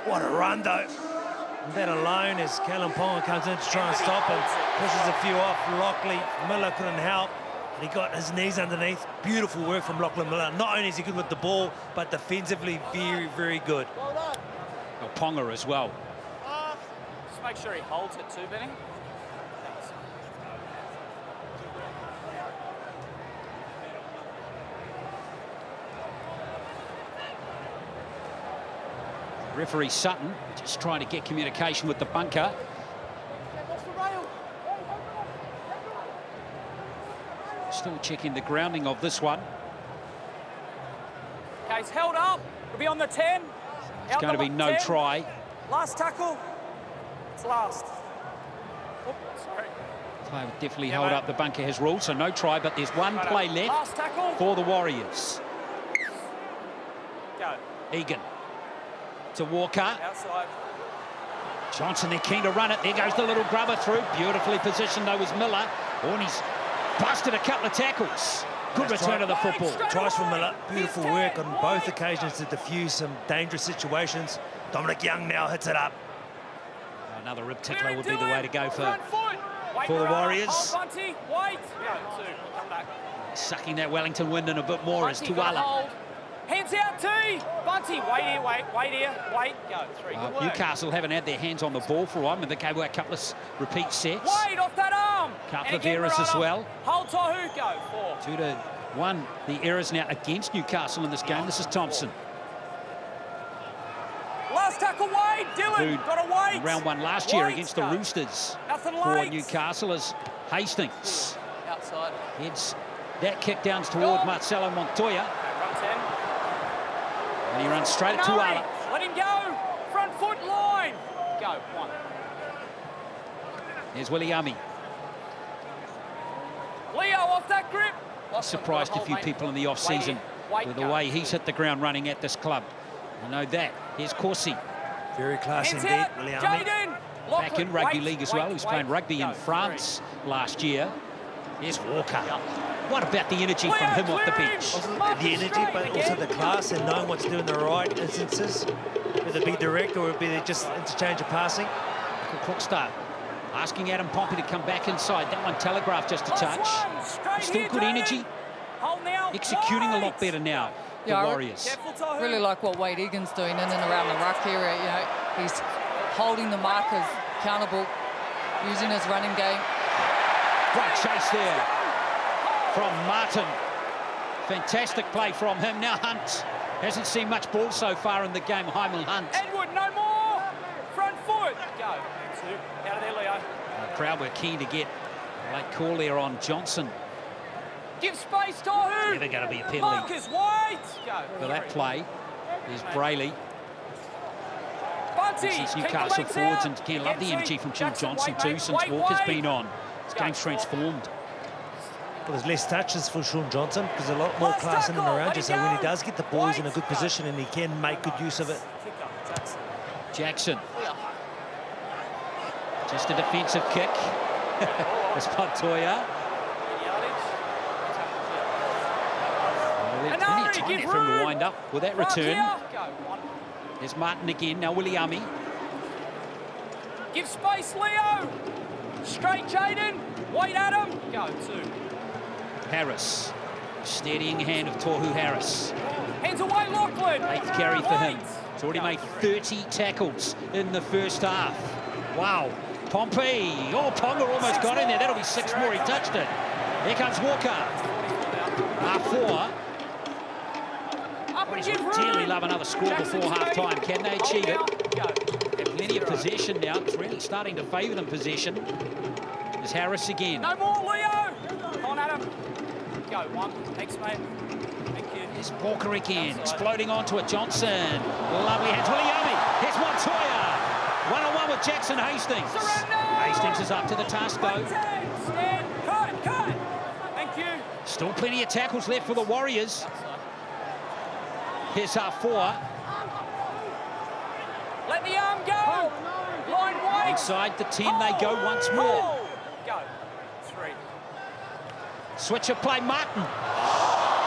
What a run, though. And that alone, as Callum Ponga comes in to try and stop him, pushes a few off. Lockley, Miller couldn't help. And he got his knees underneath. Beautiful work from Lachlan Miller. Not only is he good with the ball, but defensively very, very good. Oh, Ponga as well. Just make sure he holds it too, Benny. Referee Sutton just trying to get communication with the bunker. Still checking the grounding of this one. Okay, he's held up. It'll be on the 10. It's going to be no 10. try. Last tackle. It's last. Oh, sorry. Play would definitely hold up. The bunker has ruled, so no try, but there's one play left Last tackle. for the Warriors. Go. Egan to Walker. Outside. Johnson, they're keen to run it. There goes the little grubber through. Beautifully positioned, though, was Miller. Oh, and he's busted a couple of tackles. Good return of the football. Tries from Miller. Beautiful work on both occasions to defuse some dangerous situations. Dominic Young now hits it up. Another rib tickler would be the way to go for the Wait, Warriors. Hold, Bunty. Wait. Go. 2. Come back. Sucking that Wellington wind in a bit more is Bunty, gotta Tuala. hold. Hands out, T. Bunty, wait here, wait here, wait. Go. 3. Good work. Newcastle haven't had their hands on the ball for a while, and they gave away a couple of repeat sets. Wait off that arm. Couple And of again, errors as Murata. well. Hold Tohu. Go. 4. 2-1. The errors now against Newcastle in this game. This is Thompson. Last tackle, Wade. Dylan, Who got to wait. Round 1 last year Wait, against the go. Roosters Nothing for late. Newcastle as Hastings Outside. heads that kick down toward Marcelo Montoya. Okay, run 10. And he runs straight at Nari, Tuala. let him go. Front foot line. Go. 1. There's Williami. Leo off that grip. Surprised a few people in the off-season with the way he's hit the ground running at this club. I know that. Here's Corsi. Very classy Hands indeed, out. Williami. Jaden. Back in Rugby Wait, League as wait, well. He's wait. playing rugby Go. in France last year. Here's Walker. Yep. What about the energy from him off the bench? The energy, but also the class and knowing what to do in the right instances. Whether it be direct or it be just interchange of passing. Crookstart asking Adam Pompey to come back inside. That one telegraphed just a touch. Still good energy. Executing a lot better now, the Yeah, Warriors. Really like what Wade Egan's doing in and around the ruck area. You know, he's holding the markers accountable, using his running game. Great chase there from Martin. Fantastic play from him. Now Hunt hasn't seen much ball so far in the game. Hymel Hunt. Edward, no more. Front foot. Go. 2. Out of there, Leo. The crowd were keen to get a late call there on Johnson. Give space, Tohu. Never going to be a penalty Marcus White. Go. for that play. There's Brayley. Bunty. Since keep the Newcastle legs forwards, out. and can't love the Again, energy T. from Jim Jackson, Johnson wait, too mate. since Wait, Walker's wait. been on. This Go. game's transformed. Well, there's less touches for Sean Johnson because there's a lot more class in and around you. So when he does get the boys in a good position and he can make good use of it. Jackson. Just a defensive kick. It's Montoya. Plenty of time there for him to wind up with that return. There's Martin again. Now Williami. Give space, Leo. Straight, Jaden. Wait, Adam. Go, 2. Harris. Steadying hand of Tohu Harris. Hands away, Lachlan. 8th carry for him. He's already made 30 tackles in the first half. Wow. Pompey. Oh, Ponga almost got in there. That'll be 6 more. He touched it. Here comes Walker. R4. Boys would dearly love another score before half-time. Can they achieve it? They have plenty of possession now. It's really starting to favour them possession. There's Harris again. No more, Leo. Come on, Adam. Go, 1. Thanks, mate. Thank you. There's Walker again. Exploding onto it. Johnson. Lovely hands. Williami. Here's Montoya. One-on-one with Jackson Hastings. Hastings is up to the task, though. Stand. Cut. Thank you. Still plenty of tackles left for the Warriors. Here's our 4. Let the arm go. Line wide. Inside the 10 they go once more. Go. 3. Switch of play, Martin.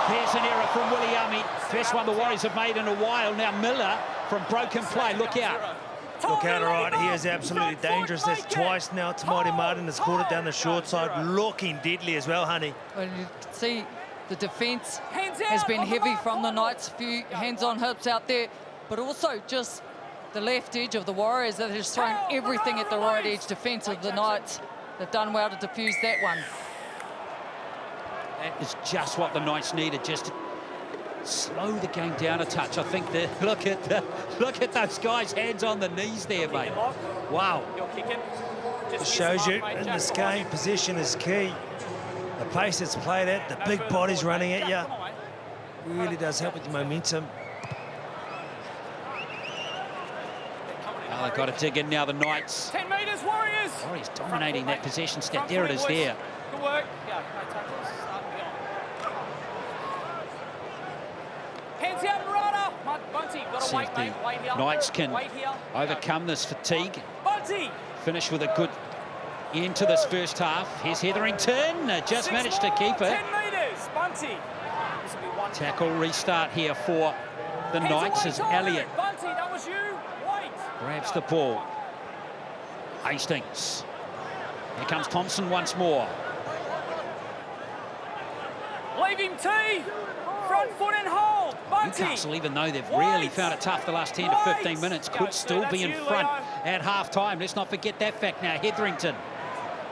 There's an error from Williami. First one the Warriors have made in a while. Now Miller from broken play. Look out. Look out, all right. He is absolutely dangerous. That's twice now. Tamati Martin has caught it down the short side. Looking deadly as well, honey. Well, you can see the defence has been heavy from the Knights. A few hands on hips out there, but also just the left edge of the Warriors that has thrown everything at the right edge defence of the Knights. They've done well to defuse that one. That is just what the Knights needed, just to slow the game down a touch. I think that look at those guys' hands on the knees there, mate. Wow. It shows you in this game, possession is key. The pace it's played at, the big bodies running at you, really does help with the momentum. Well, they've got to dig in now, the Knights. 10 metres, Warriors. Warriors dominating that possession stat. There it is there. Good work. Yeah, no tackles. Start me on. Hands out, Murata. Bunty, got to wait, mate. Wait here. Knights can wait here. overcome this fatigue. Bunty. Finish with a good end to this first half. Here's Hetherington. Just managed to keep it. 10 metres. Bunty. This will be 1. Tackle restart here for the Knights as Elliott Bunty, that was you. Wait. grabs the ball. Hastings. Here comes Thompson once more. Leave him, T. Front foot and hold. Bunty. Newcastle, even though they've really found it tough the last 10 to 15 minutes, could still be in front at half-time. Let's not forget that fact now. Hetherington.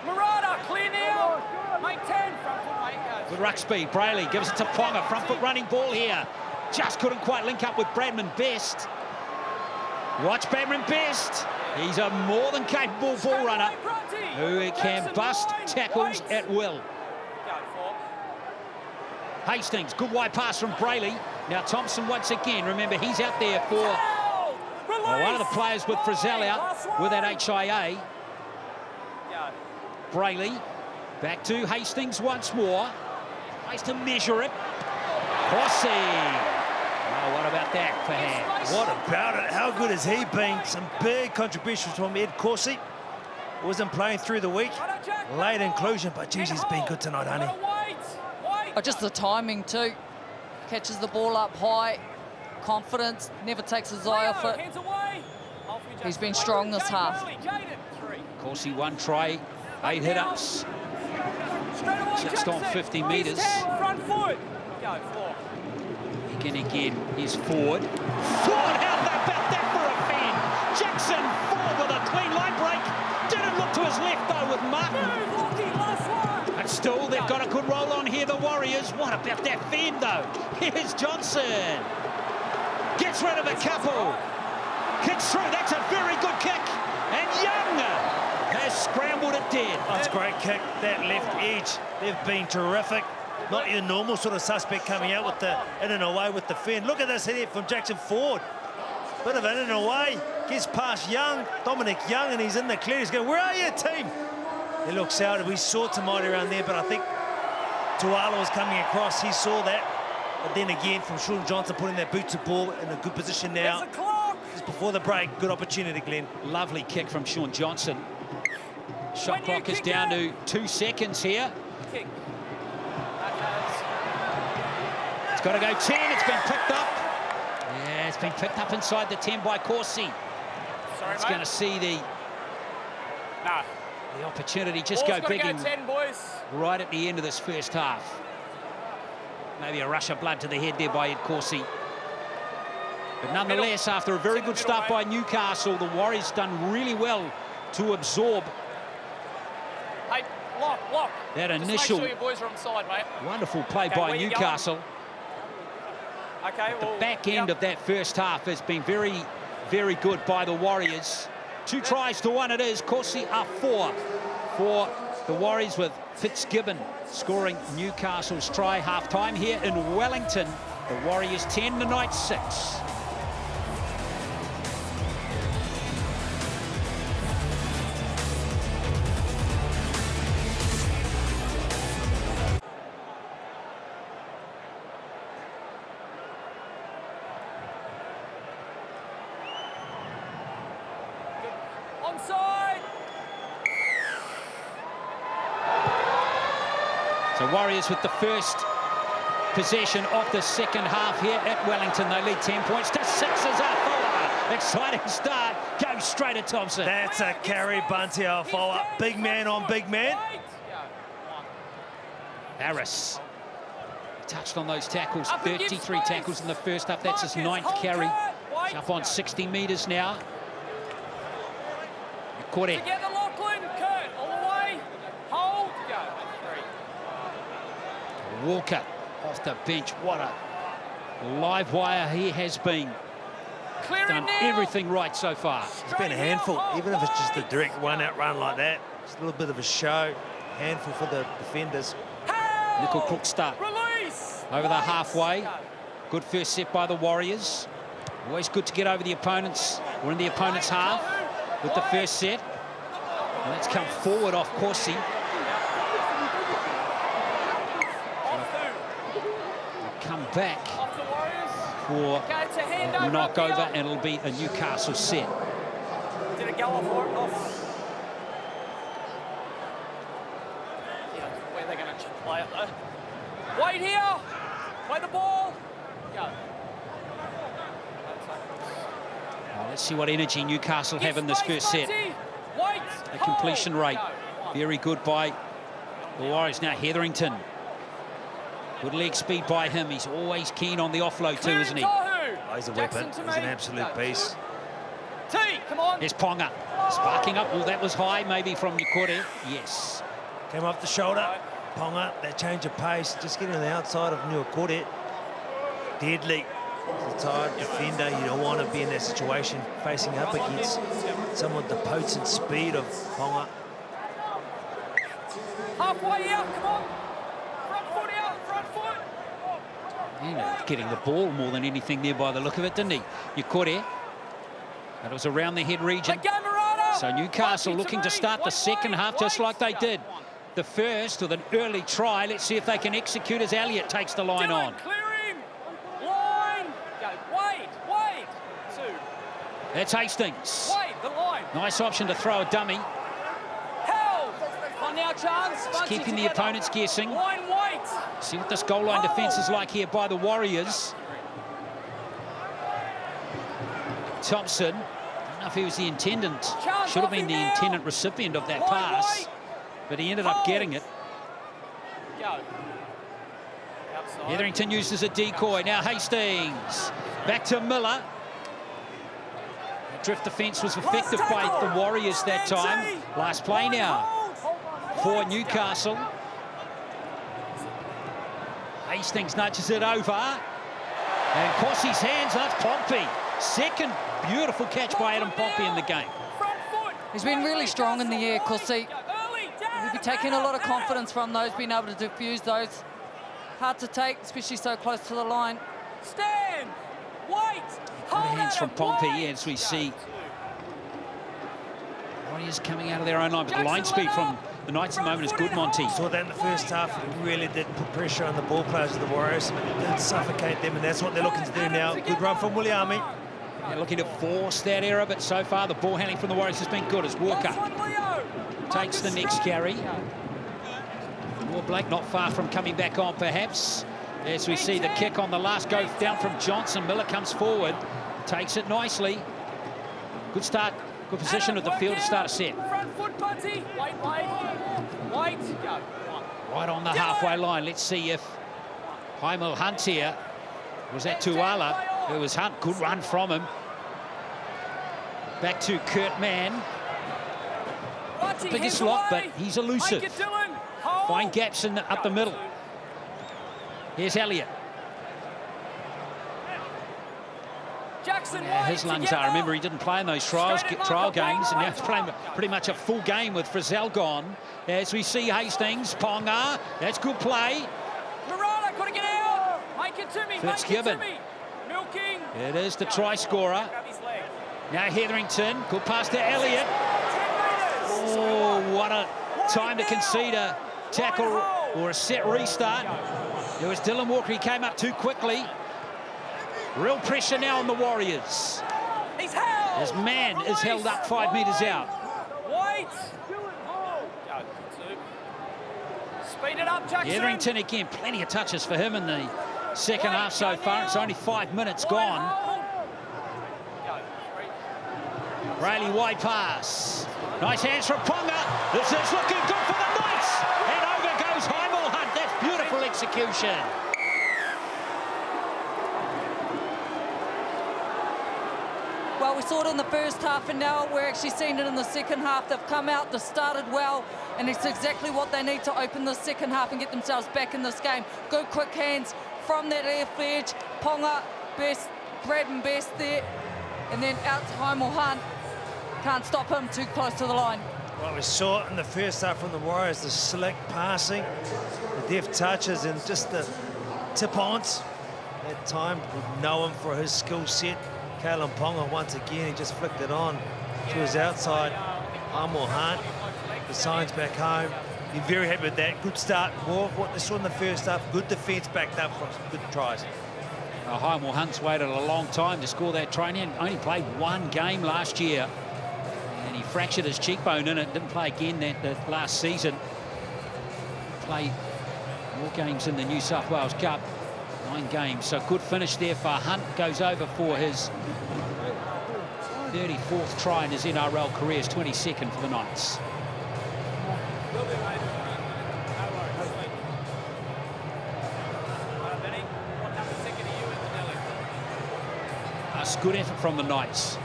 Murata, clear now. Make 10. Front foot, mate. With ruck speed, Brayley gives it to Ponga. Front foot running ball here. Just couldn't quite link up with Bradman Best. Watch Bradman Best. He's a more than capable ball runner who can bust tackles at will. Hastings, good wide pass from Brayley. Now Thompson once again. Remember, he's out there for one of the players with Frizzell out with that HIA. Brayley back to Hastings once more. Tries to measure it. Crossy. Oh, what about that for hands? What about it? How good has he been? Some big contributions from Ed Corsi. Wasn't playing through the week. Late inclusion, but geez, he's been good tonight, honey. Oh, just the timing too. Catches the ball up high. Confidence, never takes his eye off it. He's been strong this half. Corsi 1 try, 8 hit-ups. Just on 50 metres. Front foot. Go, 4. Again, he's forward. Forward, how about that for a fan? Jackson forward with a clean line break. Didn't look to his left though with Martin. And still, they've got a good roll on here, the Warriors. What about that fan though? Here's Johnson. Gets rid of a couple. Kicks through, that's a very good kick. And Young has scrambled it dead. That's a great kick, that left edge. They've been terrific. Not your normal sort of suspect coming out with the in and away with the fin. Look at this hit from Jackson Ford. Bit of in and away. Gets past Young, Dominic Young, and he's in the clear. He's going, where are you, team? He looks out. We saw Tamati around there, but I think Tuala was coming across, he saw that. But then again, from Sean Johnson putting that boot to ball in a good position now. Just before the break, good opportunity, Glenn. Lovely kick from Sean Johnson. Shot clock is down to 2 seconds here. Kick. It's got to go 10. It's been picked up. Yeah, it's been picked up inside the 10 by Corsi. Sorry, It's mate. going to see the opportunity just Ball's go big gotta and 10, boys. right at the end of this first half. Maybe a rush of blood to the head there by Ed Corsi. But nonetheless, after a very good start by Newcastle, the Warriors done really well to absorb Hey, lock. that Just initial make sure your boys are on side, mate. wonderful play Okay, by where you Newcastle. Okay, The back end of that first half has been very, very good by the Warriors. 2 tries to 1 it is. Corsi up 4 for the Warriors, with Fitzgibbon scoring Newcastle's try. Half-time here in Wellington. The Warriors 10, the Knights 6. onside. So Warriors with the first possession of the second half here at Wellington. They lead 10 points to 6 as Afoa. Exciting start. Goes straight at Thompson. That's a carry, Bunty Afoa. Big man on big man. Harris touched on those tackles. 33 tackles in the first half. That's his 9th carry. He's up on 60 metres now. Kore. Together, Lachlan. Kurt, all the way. Hold. Go. 3. Walker off the bench. What a live wire he has been. Done everything right so far. It's been a handful, even if it's just a direct one-out run like that. Just a little bit of a show. Handful for the defenders. Nickel Crookstart over the halfway. Good first set by the Warriors. Always good to get over the opponents. We're in the opponent's half with the first set. And let's come forward off Corsi. Come back for a knockover, and it'll be a Newcastle set. Did it go off or off? Yeah, where they're going to play it though. Wait here. Play the ball. Go. Let's see what energy Newcastle have in this first set. Wait. The completion rate, very good by the Warriors. Now Hetherington. Good leg speed by him. He's always keen on the offload too, isn't he? Oh, he's a weapon. He's an absolute beast. T, come on. There's Ponga sparking up. Well, that was high, maybe from Nikore. Yes. Came off the shoulder. Ponga, that change of pace, just getting on the outside of Newcastle. Deadly. As a tired defender, you don't want to be in that situation, facing up against someone with the potent speed of Ponga. Halfway out, come on. Front foot out, front foot. You know, getting the ball more than anything there by the look of it, didn't he? Nikore. That was around the head region. So Newcastle looking to start the second half just like they did the first with an early try. Let's see if they can execute as Elliott takes the line on. Clearing. Line. Go. Wait. 2. That's Hastings. Wait, the line. Nice option to throw a dummy. Held. On now, chance. It's keeping the opponents guessing. Line, wait. See what this goal line defence is like here by the Warriors. Thompson, I don't know if he was the intendant, should have been the intended recipient of that pass, but he ended up getting it. Hetherington used as a decoy. Now Hastings, back to Miller. The drift defence was effective by the Warriors that time. Last play now for Newcastle. Hastings nudges it over. And Corsi's hands, that's Pompey. Second beautiful catch by Adam Pompey in the game. He's been really strong in the air, Corsi. He'll be taking a lot of confidence from those, being able to defuse those. Hard to take, especially so close to the line. Stand. Wait. Good hands from Pompey as we see Warriors coming out of their own line. But line speed from the Knights at the moment is good, Monty. Saw that in the first half. It really did put pressure on the ball players of the Warriors. It did suffocate them, and that's what they're looking to do now. Good run from Williami. They're looking to force that error, but so far the ball handling from the Warriors has been good as Walker takes the next carry. Moore Blake not far from coming back on, perhaps. As we see the kick on the last go down from Johnson. Miller comes forward, takes it nicely. Good start, good position of the field to start a set. Front foot, Bunty. Wait. Go. Right on the halfway line. Let's see if Heimel Hunt here. Was that Tuala? It was Hunt. Good run from him. Back to Kurt Mann. Biggest lot, but he's elusive. Find gaps up the middle. Here's Elliott. Jackson, His lungs are. Remember, he didn't play in those trial games, and now he's playing pretty much a full game with Frizzell gone. As we see Hastings, Ponga. That's good play. Marana, got to get out. Make it to me. Fitzgibbon. Milking. It is the try scorer. Now Hetherington. Good pass to Elliott. Oh, what a time to concede a tackle or a set restart. It was Dylan Walker. He came up too quickly. Real pressure now on the Warriors. He's held. As Mann is held up 5 metres out. Wait. Speed it up, Jackson. Hetherington again. Plenty of touches for him in the second half so far. It's only 5 minutes gone. Rayleigh wide pass. Nice hands from Ponga. This is looking good for the Knights. And over goes Heimel Hunt. That's beautiful execution. Well, we saw it in the first half, and now we're actually seeing it in the second half. They've come out, they've started well, and it's exactly what they need to open the second half and get themselves back in this game. Good quick hands from that left edge. Ponga, best, Braden best there, and then out to Heimel Hunt. Can't stop him, too close to the line. Well, we saw it in the first half from the Warriors, the slick passing, the deft touches, and just the tip-ons. That time, we know him for his skill set. Kalen Ponga, once again, he just flicked it on to his outside. Heimel Hunt, the signs back home. You're very happy with that. Good start. More of what they saw in the first half. Good defence backed up from some good tries. Heimel Hunt's waited a long time to score that try. He only played 1 game last year. And he fractured his cheekbone in it. Didn't play again that last season. Played more games in the New South Wales Cup. 9 games. So good finish there for Hunt. Goes over for his 34th try in his NRL career. His 22nd for the Knights. That's good effort from the Knights.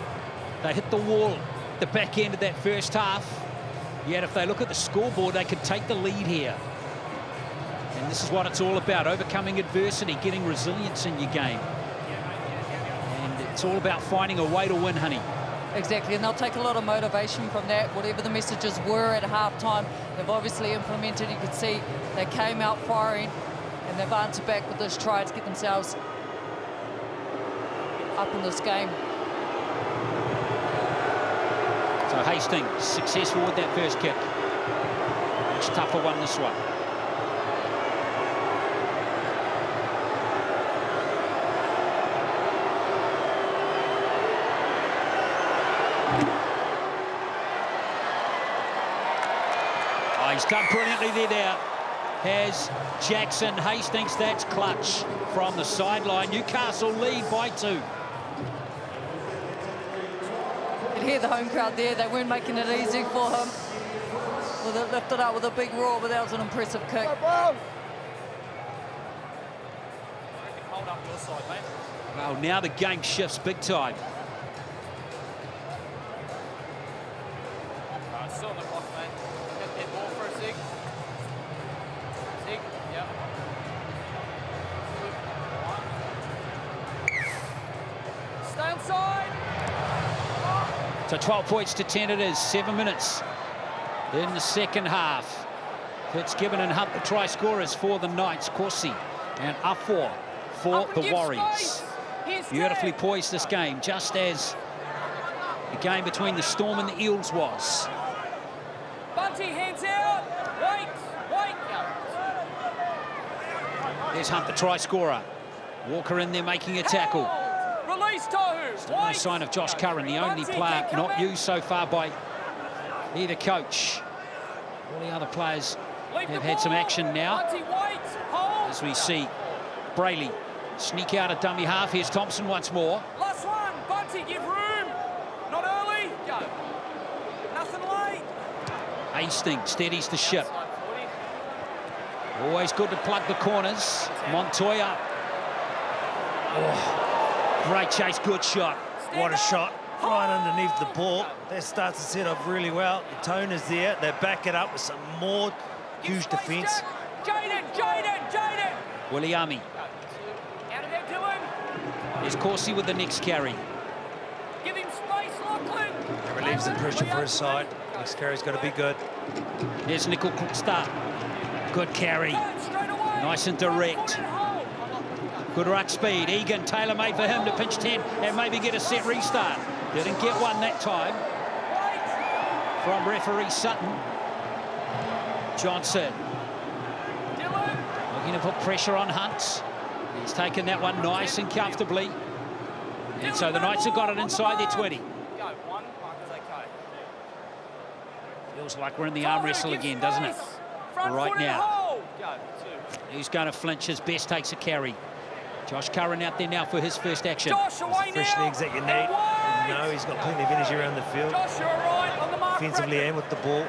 They hit the wall at the back end of that first half. Yet if they look at the scoreboard, they could take the lead here. And this is what it's all about, overcoming adversity, getting resilience in your game. And it's all about finding a way to win, honey. Exactly, and they'll take a lot of motivation from that. Whatever the messages were at halftime, they've obviously implemented. You could see they came out firing, and they've answered back with this try to get themselves up in this game. So Hastings successful with that first kick. Much tougher one this one. He's done brilliantly there. Has Jackson Hastings. That's clutch from the sideline. Newcastle lead by 2. You could hear the home crowd there. They weren't making it easy for him. With it lifted up with a big roar, but that was an impressive kick. Hold up your side, mate. Well, now the game shifts big time. Still on the clock, mate. Get that ball for a sig. Sig, yep. Stay inside. So 12 points to 10 it is. 7 minutes in the second half. Fitzgibbon and Hunt, the try scorers for the Knights. Corsi and Afua for the Warriors. Beautifully poised this game, just as the game between the Storm and the Eels was. Bunty, hands out. There's Hunt, the try scorer. Walker in there making a tackle. Release Tohu. Still no sign of Josh Curran, the only player not used so far by either coach. All the other players have had some action now. As we see Brayley sneak out a dummy half. Here's Thompson once more. Last one. Bunty, give room. Not early. Go. Nothing late. Hastings steadies the ship. Always good to plug the corners. Montoya. Oh, great chase, good shot. What a shot. Right underneath the ball. That starts to set up really well. The tone is there. They back it up with some more huge defence. Jaden. Williami. Out of there, Dylan. There's Corsi with the next carry. Give him space, Lachlan. It relieves the pressure for his side. Next carry's got to be good. There's Nickel Cookstart. Good carry. Nice and direct. Good ruck speed. Egan, tailor-made for him to pinch 10 and maybe get a set restart. Didn't get one that time. From referee Sutton. Johnson. Looking to put pressure on Hunt. He's taken that one nice and comfortably. And so the Knights have got it inside their 20. Feels like we're in the arm wrestle again, doesn't it? Right now. Who's going to flinch? His best takes a carry. Josh Curran out there now for his first action. Fresh legs that you need. No, he's got plenty of energy around the field. Defensively and with the ball.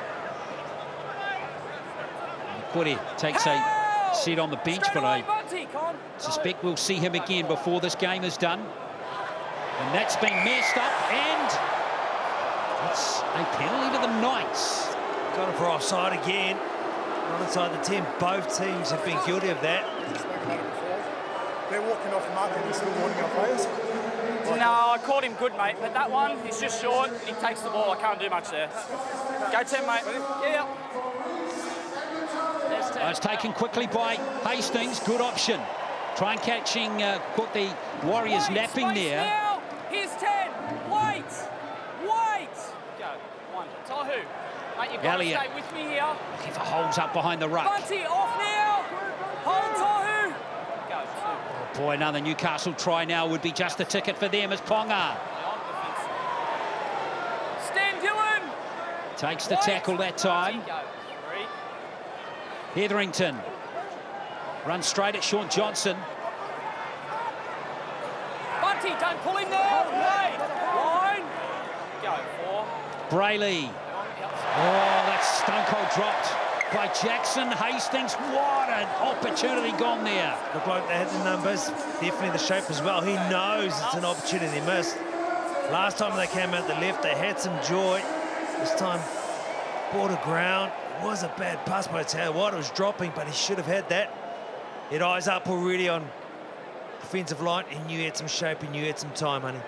Kore takes a seat on the bench, but I suspect we'll see him again before this game is done. And that's been messed up, and it's a penalty to the Knights. Got him for offside again. Not inside the 10. Both teams have been guilty of that. They're walking off the mark and still warning our players. No, I caught him good, mate. But that one, he's just short. He takes the ball. I can't do much there. Go, Tim, mate. Yeah. It's taken quickly by Hastings. Good option. Try and catching, caught the Warriors napping there. Now. Here's 10. Wait. Go. One. Tohu. Mate, you've got to stay with me here. Looking for holes up behind the ruck. Bunty, off now. Hold Tohu. Go. Two. Oh boy, another Newcastle try now would be just a ticket for them as Ponga. Stand Dylan. Takes the tackle that time. Hetherington runs straight at Sean Johnson. Bunty, don't pull him now. Wait. Line. Go. Four. Brayley. Oh, that's stone cold dropped by Jackson Hastings. What an opportunity gone there. Looked like they had the numbers. Definitely the shape as well. He knows it's an opportunity missed. Last time they came out the left, they had some joy. This time, ball to ground. It was a bad pass by Taylor White. It was dropping, but he should have had that. It eyes up already on defensive line. He knew he had some shape. He knew he had some time, honey.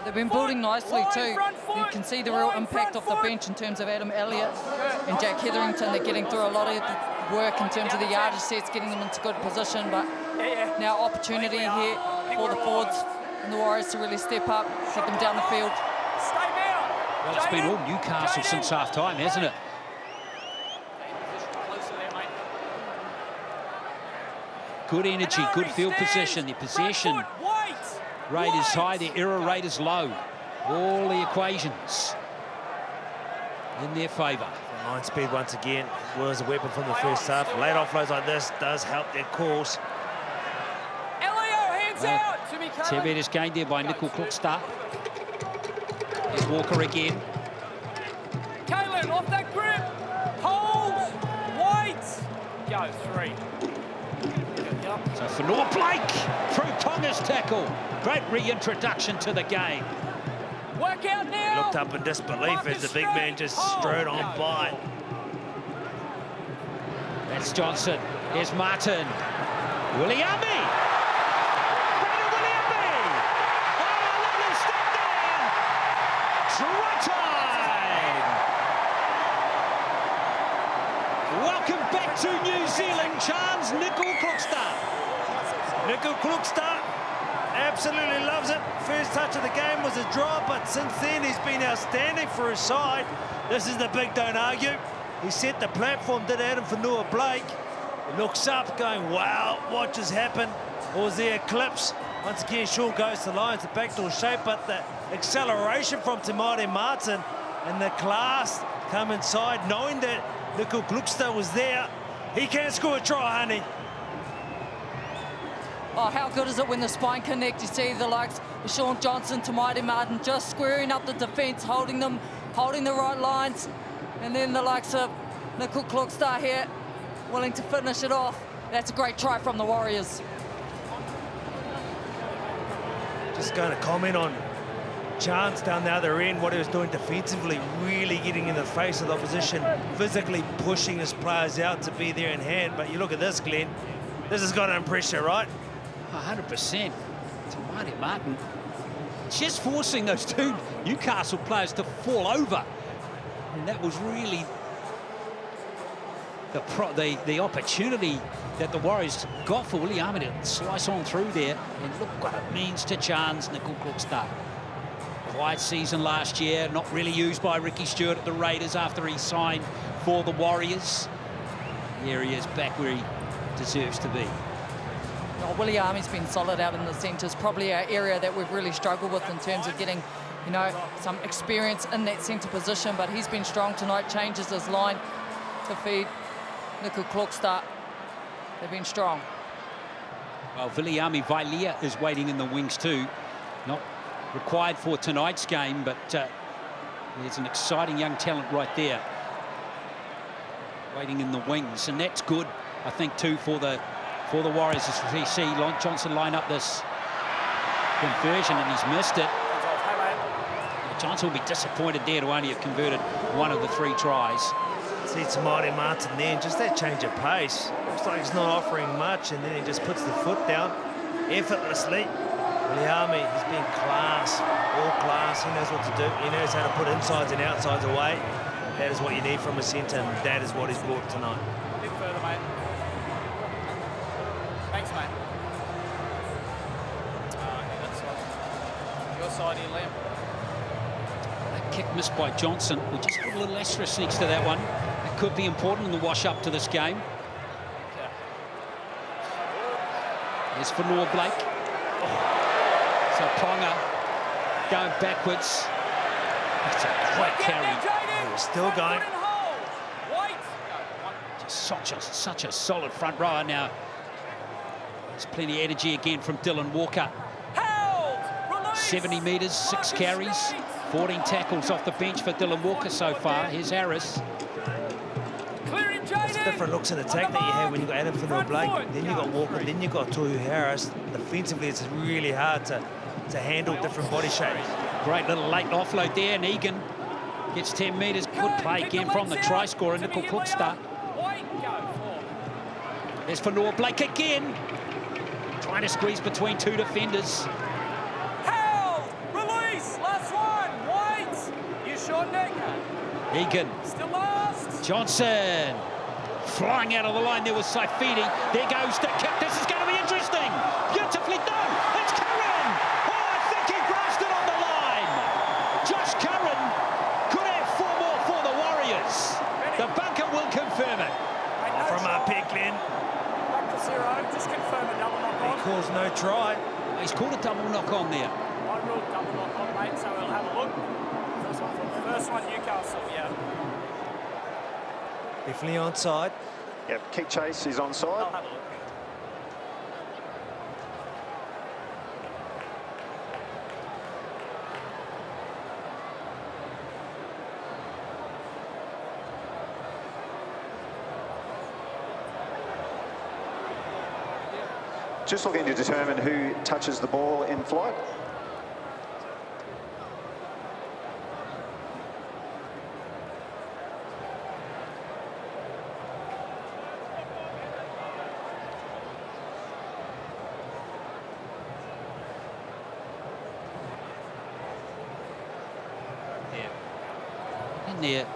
They've been building nicely too. You can see the real impact off the bench in terms of Adam Elliott and Jack Hetherington. They're getting through a lot of the work in terms of the yardage sets, getting them into good position. But now opportunity here for the forwards and the Warriors to really step up, get them down the field. Well, it's been all Newcastle since half-time, hasn't it? Good energy, good field position. The possession rate is high, the error rate is low. All the equations in their favour. Line speed once again was a weapon from the first half. Late offloads like this does help their cause. Tebet is gained there by Nickel Cookstart. Here's Walker again. Kalen, off that grip. Hold. Wait. Go. Three. So Fanor Blake through Tonga's tackle. Great reintroduction to the game. Work out now. Looked up in disbelief as the big man just strode on by. That's Johnson. Here's Martin. Williami. Brandon Williami. Oh, lovely step down. Try time. Welcome back to New Zealand, Charles Nickel Cookstart. Nickel Cookstart absolutely loves it. First touch of the game was a draw, but since then he's been outstanding for his side. This is the big don't argue. He set the platform, did Adam Fanor Blake. He looks up, going, wow, what just happened? Or was there eclipse? Once again, Shaw goes to the line, it's a backdoor shape, but the acceleration from Te Martin and the class come inside, knowing that Nico Gluckster was there. He can score a try, honey. Oh, how good is it when the spine connect? You see the likes of Sean Johnson, Te Martin just squaring up the defence, holding the right lines. And then the likes of Nico Gluckster here, willing to finish it off. That's a great try from the Warriors. Just going to comment on Chance down the other end, what he was doing defensively, really getting in the face of the opposition, physically pushing his players out to be there in hand. But you look at this, Glenn, this has got to impress you, right? 100%. Te Martin just forcing those two Newcastle players to fall over. And that was really the opportunity that the Warriors got for Williami to slice on through there. And look what it means to Chance, Nico Gluckster. Quiet season last year, not really used by Ricky Stewart at the Raiders after he signed for the Warriors. Here he is, back where he deserves to be. Oh, Williami's been solid out in the centres, probably our area that we've really struggled with in terms of getting, you know, some experience in that centre position, but he's been strong tonight, changes his line to feed Nico Gluckster. They've been strong. Well, Viliami Vailia is waiting in the wings too. Not required for tonight's game, but there's an exciting young talent right there. Waiting in the wings, and that's good, I think, too, for the Warriors, as we see Johnson line up this conversion, and he's missed it. Johnson will be disappointed there to only have converted one of the 3 tries. See Te Martin there, just that change of pace. Looks like he's not offering much, and then he just puts the foot down effortlessly. Williami, he's been class, all class. He knows what to do. He knows how to put insides and outsides away. That is what you need from a centre, and that is what he's brought tonight. A bit further, mate. Thanks, mate. That's your side here, Liam. That kick missed by Johnson. We just put a little asterisk next to that one. That could be important in the wash-up to this game. Okay. There's for Noah Blake. So Ponga going backwards. That's a great carry. He's still going. Just such a solid front rower now. There's plenty of energy again from Dylan Walker. 70 metres, 6 carries, 14 tackles off the bench for Dylan Walker so far. Here's Harris. It's different looks in attack that you have when you've got Adam for Blake. Then you've got Walker, then you've got Tohu Harris. Defensively, it's really hard to handle different body shapes. Great little late offload there, and Egan gets 10 metres. Good play again from the try scorer, Nico Gluckster. There's for Noah Blake again. Trying to squeeze between 2 defenders. Held! Release! Last one! Wait! You sure, Nick? Egan. Still last! Johnson. Flying out of the line there was Saifidi. There goes the kick. This is going to be interesting. Beautifully done. It's Curran. Oh, I think he grasped it on the line. Josh Curran could have 4 more for the Warriors. The bunker will confirm it. From our pick, Glenn. Back to 0. Just confirm a double knock on. He calls no try. He's called a double knock on there. I ruled double knock on, mate, so we'll have a look. First one, Newcastle, yeah. Definitely onside. Yep, kick chase is onside. I'll have a look. Just looking to determine who touches the ball in flight. In there.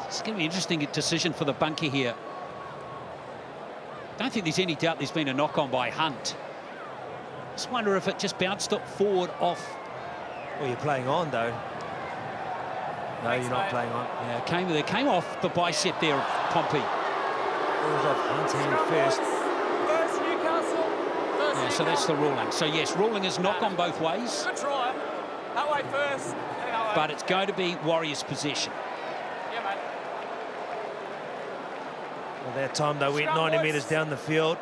It's going to be an interesting decision for the bunker here. Don't think there's any doubt there's been a knock-on by Hunt. Just wonder if it just bounced up forward off. Well, you're playing on, though. No, Thanks, you're not mate. playing on. Yeah, came off the bicep there of Pompey. Ball's off Hunt's hand first. First Newcastle. First Yeah, so that's the ruling. So yes, ruling is knock on both ways, Good try. That way first. but it's going to be Warriors' possession. Yeah, mate. At that time, they went 90 metres down the field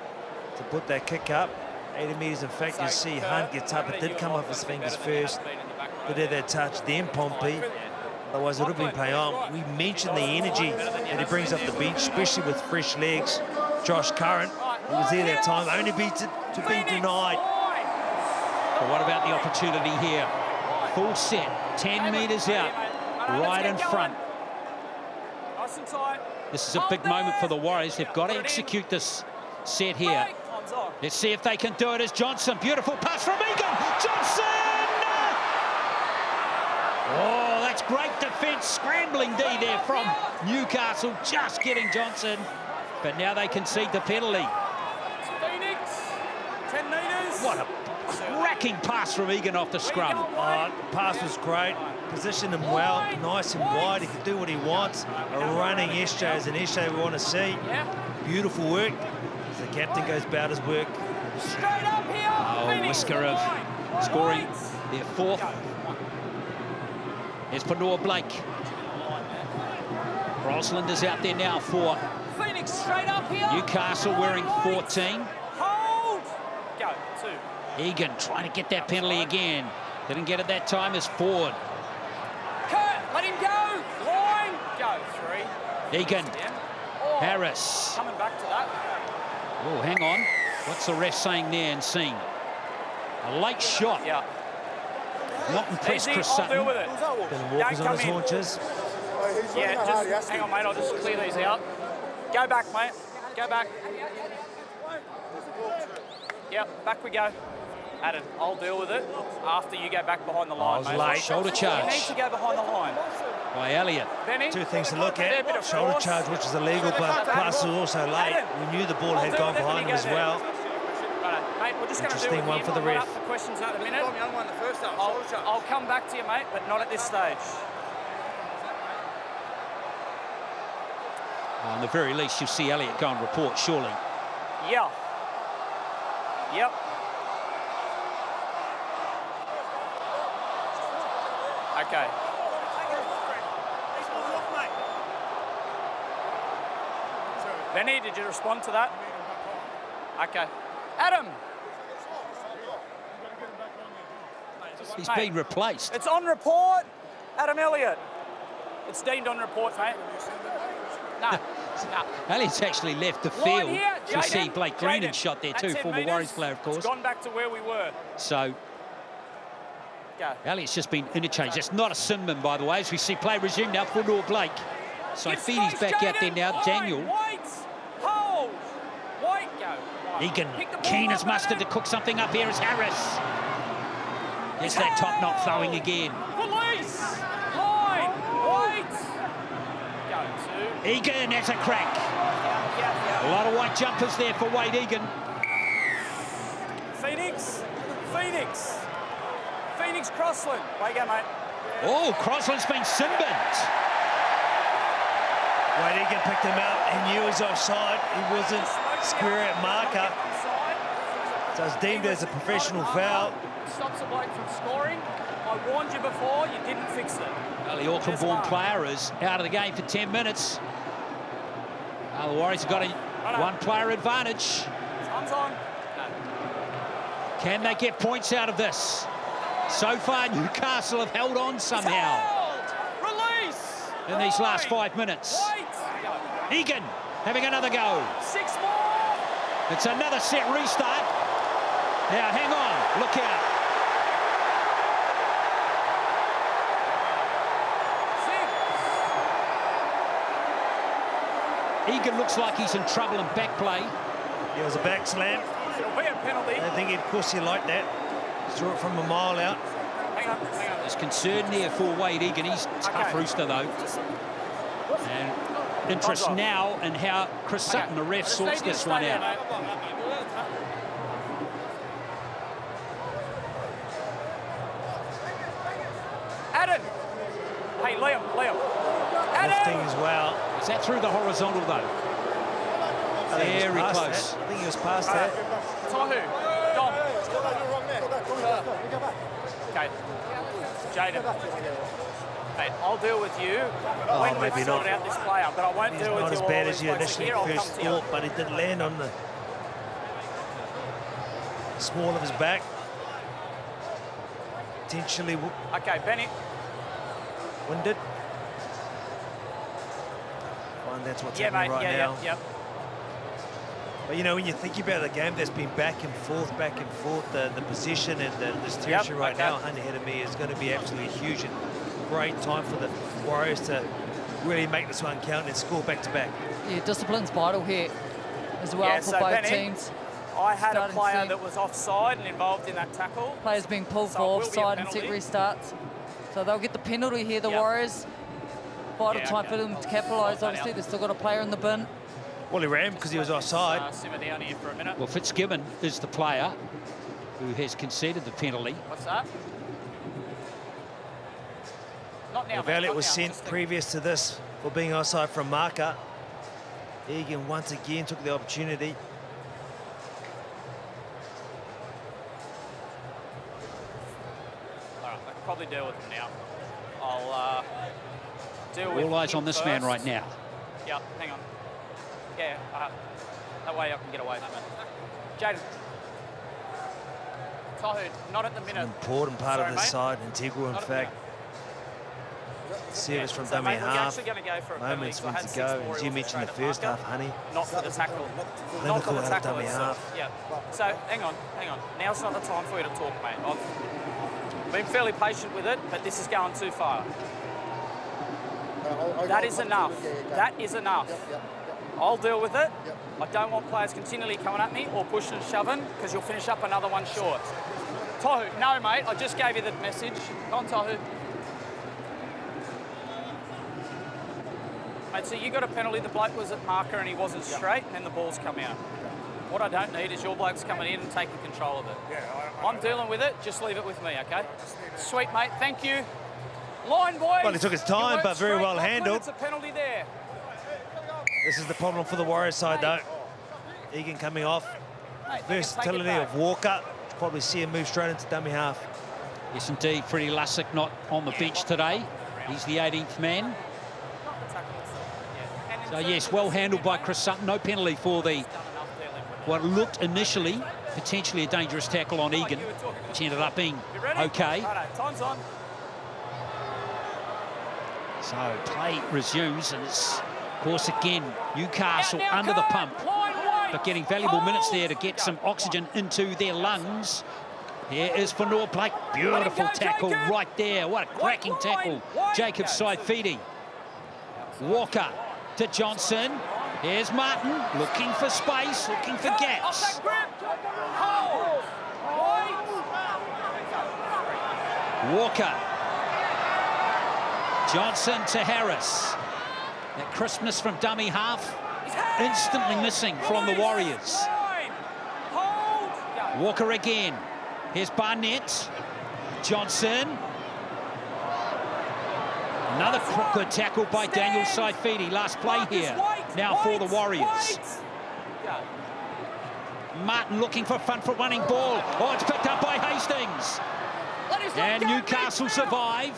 to put that kick up. 80 metres, in fact, you see Hunt gets up. It did come off his fingers first. But at that touch, then Pompey. Otherwise, it would have been play on. We mentioned the energy that he brings off the bench, especially with fresh legs. Josh Curran, who was there that time, only to be denied. But what about the opportunity here? Full set, 10 metres out, right in front. Nice and tight. This is a big moment for the Warriors. They've got to execute this set here. Let's see if they can do it as Johnson. Beautiful pass from Egan. Johnson! Oh, that's great defence. Scrambling D there from Newcastle, just getting Johnson. But now they concede the penalty. Phoenix, 10 metres. What a cracking pass from Egan off the scrum. The pass was great. Positioned him well, nice and wide. He can do what he wants. A running SJ as an SJ we want to see. Beautiful work. As the captain goes about his work. Straight up here. Oh, Whisker of scoring their fourth. Here's for Noah Blake. Rosalind is out there now for Phoenix straight up here. Newcastle wearing 14. Hold. Go. 2. Egan trying to get that penalty again. Didn't get it that time as Ford. Kurt, let him go. Line. Go. 3. Egan. Oh, Harris. coming back to that. Oh, hang on. What's the ref saying there and seeing? A late shot. Yeah. Not impressed, Easy, Chris I'll Sutton. deal with it. Then walkers Don't on his come in. haunches. Yeah, just hang on, mate. I'll just clear these out. Go back, mate. Go back. Yep, back we go. Adam, I'll deal with it after you go back behind the line, was mate. late. Shoulder charge. You need to go behind the line. By Elliott. Benny. Two things to look Fair bit at. of Shoulder force. charge, which is illegal, but plus was also late. We knew the ball had gone behind him as well. Mate, we're just going to do Interesting it one here. for the I'll ref. up the questions at the minute. I'll come back to you, mate, but not at this stage. On the very least, you'll see Elliott go and report, surely. Yeah. Yep. Okay. Benny, did you respond to that? Okay. Adam! He's Mate, been replaced. It's on report, Adam Elliott. It's deemed on report, mate. No, no. Elliott's actually left the Line field. here, You see Jaden, Blake Greenan Jaden. shot there At too, 10 former metres, Warriors player, of course. It's gone back to where we were. So Go. Elliott's just been interchanged. That's not a Sinman, by the way, as we see play resume now for Noah Blake. So Give Feeney's space, back out there Jaden. now. Line, Daniel. Wait, hold, wait, go. Right. Egan, Pick the ball keen up, as mustard to Adam. cook something up here as Harris. Gets that top knot flowing again. Release, line, wait. Go, 2. Egan has a crack. A lot of white jumpers there for Wade Egan. Phoenix, Phoenix, Phoenix Crossland. Way you go, mate. Oh, Crossland's been sin-binned. Wade Egan picked him out. He knew he was offside. He wasn't square at marker. So it's deemed as a professional foul. Stops a bloke from scoring. I warned you before, you didn't fix it. Well, the Auckland-born player is out of the game for 10 minutes. Well, the Warriors have got a one-player advantage. Time's on. No. Can they get points out of this? So far, Newcastle have held on somehow Hold. Release. in these last 5 minutes. Wait. Go. Egan having another go. 6 more. It's another set restart. Now, hang on. Look out. 6. Egan looks like he's in trouble in back play. It was a back slam. It'll be a penalty. I think, of course, he liked that. Saw it from a mile out. Hang on, hang on. There's concern there for Wade Egan. He's tough Okay. rooster, though. And interest now in how Chris Sutton, the ref, sorts this one out. Adam. Hey, Liam. Lifting Adam. as well. Is that through the horizontal, though? Very past close. that. I think he was past that. Tohu, Dom. Okay, Jaden. Hey, I'll deal with you when we've maybe sorted not. out this player, but I won't He's deal with not you as all bad these as you blokes initially here. I'll come first to you. thought, but he did land on the small of his back. Potentially Okay, Benny. winded. And that's what's Yeah, happening mate. right now. Yep. But, you know, when you think about the game that's been back and forth, the position and this territory right now, Honey ahead of me, is going to be absolutely huge and great time for the Warriors to really make this one count and score back-to-back. Yeah, discipline's vital here as well for so both Benny, teams. I had a Starting player team. that was offside and involved in that tackle. Players being pulled So for it will be a offside and set penalty. restarts. So they'll get the penalty here, the Warriors. Vital time for them to capitalise, obviously. They've still got a player in the bin. Well, he ran because he was offside. Simmer down here for a minute. Well, Fitzgibbon is the player who has conceded the penalty. What's that? Not now, Well, mate, Elliott not was now, sent just think. previous to this for being offside from marker. Egan once again took the opportunity. All right, I can probably deal with him now. I'll deal with All eyes him on this man first. right now. Yeah, hang on. Yeah, that way I can get away from it. Jaden. Tohu, not at the minute. An important part Sorry, of this mate. side, integral in Not at the fact. minute. Service from So, dummy mate, we're half. actually going to go for a penalty. Moments So I when had to 6 go. more As you wheels mentioned the straight at first marker. half, Honey. Not for the tackle. Not for the tackle itself. Yeah. So hang on. Now's not the time for you to talk, mate. I've been fairly patient with it, but this is going too far. That is enough. That is enough. I'll deal with it. I don't want players continually coming at me or pushing and shoving because you'll finish up another one short. Tohu, no, mate. I just gave you the message. Go on, Tohu. Mate, so you got a penalty. The bloke was at marker and he wasn't straight, and then the ball's come out. What I don't need is your blokes coming in and taking control of it. I'm dealing with it. Just leave it with me, okay? Sweet, mate. Thank you. Line, boys. Well, he took his time, but very well handled. It's a penalty there. This is the problem for the Warriors side, though. Egan coming off. Mate, Versatility take it of back. Walker. Probably see him move straight into dummy half. Yes, indeed. Freddie Lussick not on the bench today. He's the 18th man. Not the tackle itself. Yeah. And in So, terms yes, of well the handled by mate, Chris Sutton. No penalty for the he's done enough dealing with it. what looked initially potentially a dangerous tackle on Egan, which ended up being You ready? okay. Righto, time's on. So play resumes, and it's, of course, again, Newcastle Out now, under the Kurt. pump, Line, wait. but getting valuable minutes Hold. there to get Go. some oxygen into their lungs. Here is Fanor Blake. Beautiful go, tackle Jacob. right there. What a cracking line, tackle. wide. Jacob Go. Saifidi. Walker to Johnson. Here's Martin, looking for space, looking for Off gaps. that grip. Hold. Wait. Walker. Johnson to Harris. That crispness from dummy half, instantly missing from the Warriors. Line. Hold. Go. Walker again. Here's Barnett. Johnson. Another good tackle by Daniel Saifidi. Last play here. Now for the Warriors. Martin looking for front foot running ball. Oh, it's picked up by Hastings. And Newcastle survive.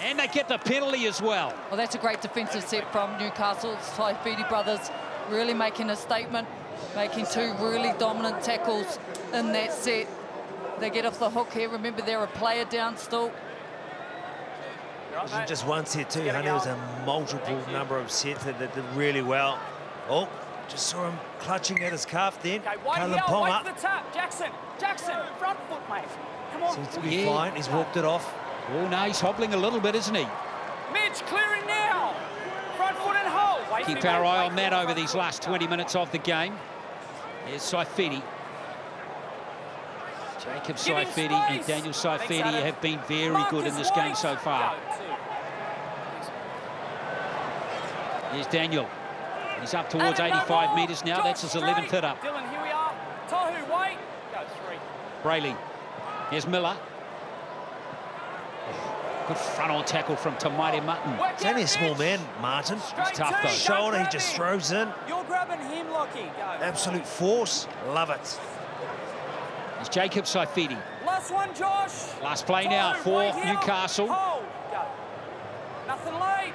And they get the penalty as well. Well, that's a great defensive set from Newcastle. Saifidi brothers really making a statement, making 2 really dominant tackles in that set. They get off the hook here. Remember, they're a player down still. It wasn't just one set too, honey. It was a multiple number of sets that did really well. Oh, just saw him clutching at his calf then. Okay, wait Kalen here, wait Ponga for the tap. Jackson, front foot, mate. Come on. seems to be Yeah. fine. He's walked it off. Oh, no, he's hobbling a little bit, isn't he? Mitch, clearing now. Front foot and hold. Wait Keep for me, our mate, eye wait on for that the over front these foot. last 20 minutes of the game. Here's Saifidi. Jacob Give him Saifidi and space. Daniel Thanks, Saifidi Adam. have been very Mark good in his this game weight. so far. Go, 2. Here's Daniel. He's up towards Adam, no 85 more. metres now. Josh, That's his 11th hit up. Dylan, here we are. Tohu, wait. Go, 3. Brayley. Here's Miller. Good front-on tackle from Tamaire Mutton. He's only a small man, Martin. He's tough, though. Shoulder, he just throws in. You're grabbing him, Lockie. Go. Absolute force. Love it. It's Jacob Saifidi. Last one, Josh. Last play now for Newcastle. Hold. Go. Nothing late.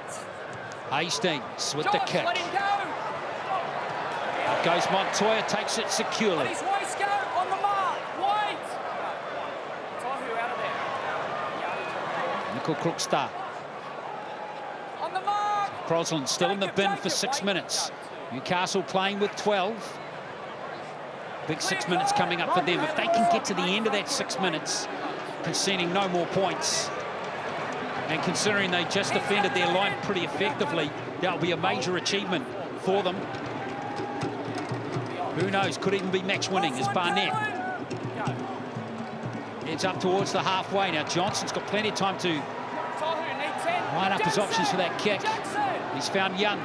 Hastings with Josh, the kick. let him go. Up goes Montoya, takes it securely. Let his waistcoat on the mark. Wait. Tohu out of there. Nickel Crookster. On the mark. Crosland still in the bin for 6 minutes. Newcastle playing with 12. Big 6 minutes coming up for them. If they can get to the end of that 6 minutes, conceding no more points, and considering they just defended their line pretty effectively, that'll be a major achievement for them. Who knows, could even be match winning as Barnett heads up towards the halfway. Now Johnson's got plenty of time to line up his options for that kick. He's found Young.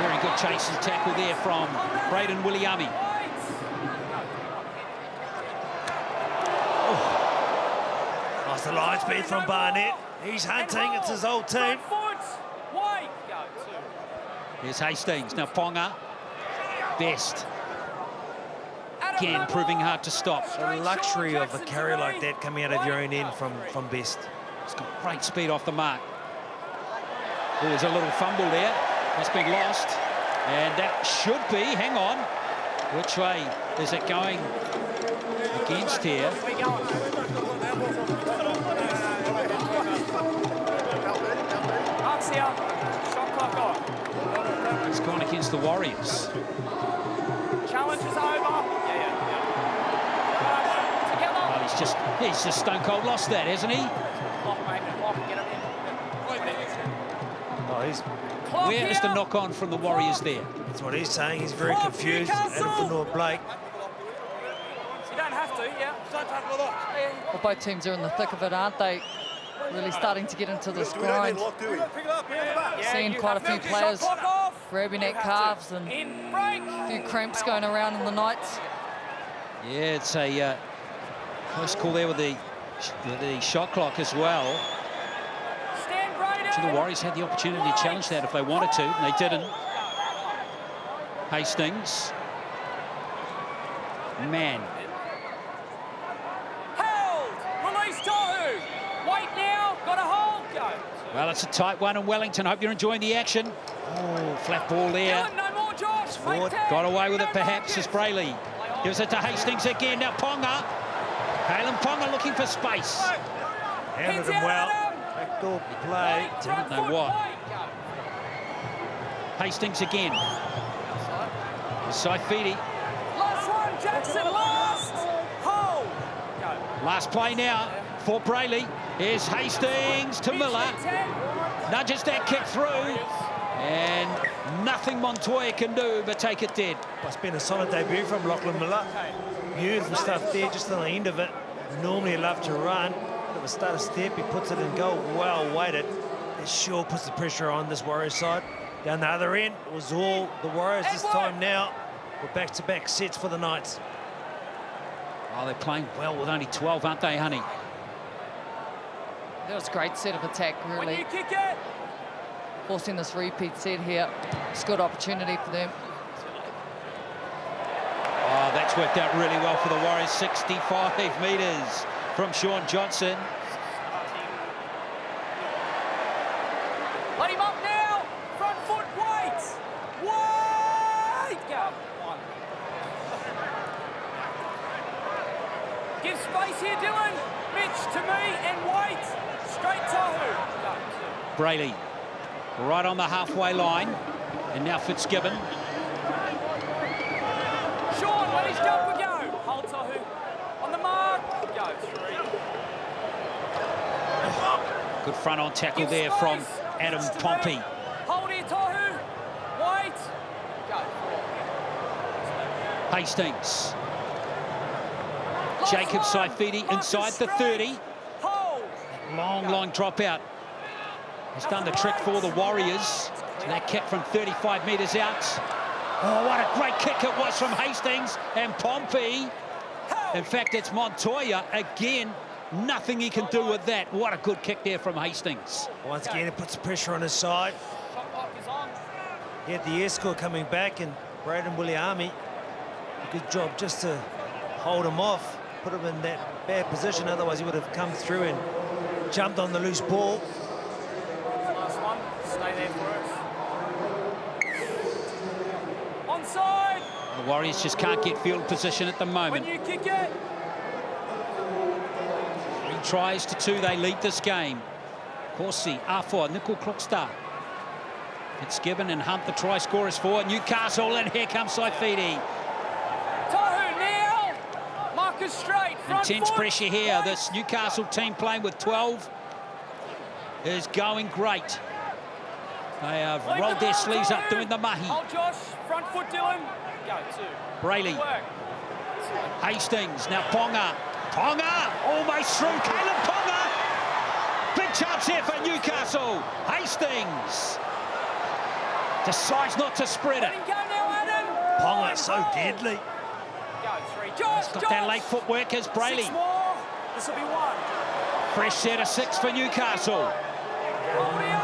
Very good chase and tackle there from Braden Williami. Nice the line speed from Barnett. He's hunting, it's his old team. Here's Hastings, now Ponga. Best. Again, proving hard to stop. The luxury of a carry like that coming out of your own end from Best. He's got great speed off the mark. There's a little fumble there. That's been lost. And that should be, hang on. Which way is it going against here? It's gone against the Warriors. Challenge is over. Well, he's just stone cold lost that, hasn't he? Oh, Where is the knock on from the Warriors there? that's what he's saying. He's very confused. Adam Fanor-Blake. You don't have to, yeah. Well, both teams are in the thick of it, aren't they? Really starting to get into this grind. Seeing quite a few players grabbing at calves and a few cramps going around in the nights. Yeah, it's a close call there with the shot clock as well. The Warriors had the opportunity to challenge that if they wanted to, and they didn't. Hastings. Man. Hold! Release Tohu! Wait now, got a hold, go! Well, it's a tight one in Wellington. Hope you're enjoying the action. Oh, flat ball there. Dylan, no more, Josh! Got away with it perhaps as Brayley gives it to Hastings again. Now Ponga. Kalen Ponga looking for space. Handled him well. Backdoor play. Didn't know what. Hastings again. Saifidi. Last one, Jackson, last! Hold! Go. Last play now for Brayley. Here's Hastings to Miller. Nudges that kick through. And nothing Montoya can do but take it dead. It's been a solid debut from Lachlan Miller. Beautiful stuff there, just on the end of it. Normally love to run. At the start of step, he puts it in goal, well weighted. It sure puts the pressure on this Warriors side. Down the other end, it was all the Warriors this time now. We're back-to-back sets for the Knights. Oh, they're playing well with only 12, aren't they, honey? That was a great set of attack, When really. you kick it, Forcing this repeat set here. It's a good opportunity for them. Oh, that's worked out really well for the Warriors. 65 metres from Sean Johnson. let him up now! Front foot, wait! Wait! Go. One. Give space here, Dylan. Mitch to me and wait. Straight Tohu. Go. Brayley right on the halfway line. And now Fitzgibbon. Sean, let his jumper go. Hold Tohu. On the mark. Go. Three. Good front-on tackle there from Adam Pompey. Hold here, Tohu. Wait. Go. Hastings. Jacob Saifidi inside the 30. Hold. Long dropout. Has done the trick for the Warriors. That kick from 35 metres out. Oh, what a great kick it was from Hastings. And Pompey In fact, it's Montoya again. Nothing he can do with that. What a good kick there from Hastings. Once again, it puts pressure on his side. Shot clock is on. He had the escort coming back, and Braden Williami, a good job just to hold him off, put him in that bad position. Otherwise, he would have come through and jumped on the loose ball. Last one. Stay there for us. Onside. The Warriors just can't get field position at the moment. When you kick it. 3 tries to 2, they lead this game. Corsi, Afo, Nickel Krukstad. Fitzgibbon and Hunt, the try scorers for Newcastle, and here comes Saifidi. Tohu, Neil. Marcus straight. Intense foot. pressure here. This Newcastle team playing with 12 is going great. They have rolled their sleeves up doing the mahi. Hold Josh. Front foot, Dylan. Go, 2. Brayley. Good work. Hastings, now Ponga. Ponga, almost through. Caleb Ponga. Big chance here for Newcastle. Hastings decides not to spread Let it. him go now, Adam. Ponga, so deadly. Go, 3. Josh, Got that late footwork as Brayley. 6 more. This will be 1. Fresh set of 6 for Newcastle. Hold here.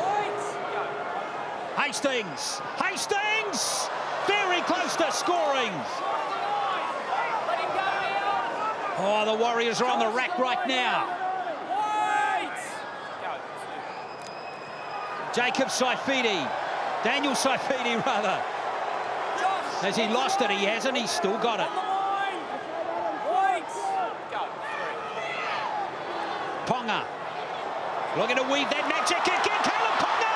Wait. Go. Hastings. Hastings! Very close to scoring. Let him go now. Oh, the Warriors are on the rack right now. Wait. Go, 2. Jacob Saifidi. Daniel Saifidi, rather. Josh. Has he lost it? He hasn't. He's still got it. On the line. Wait. Go, 3. Ponga. Looking to weave that magic again. Caleb Ponga.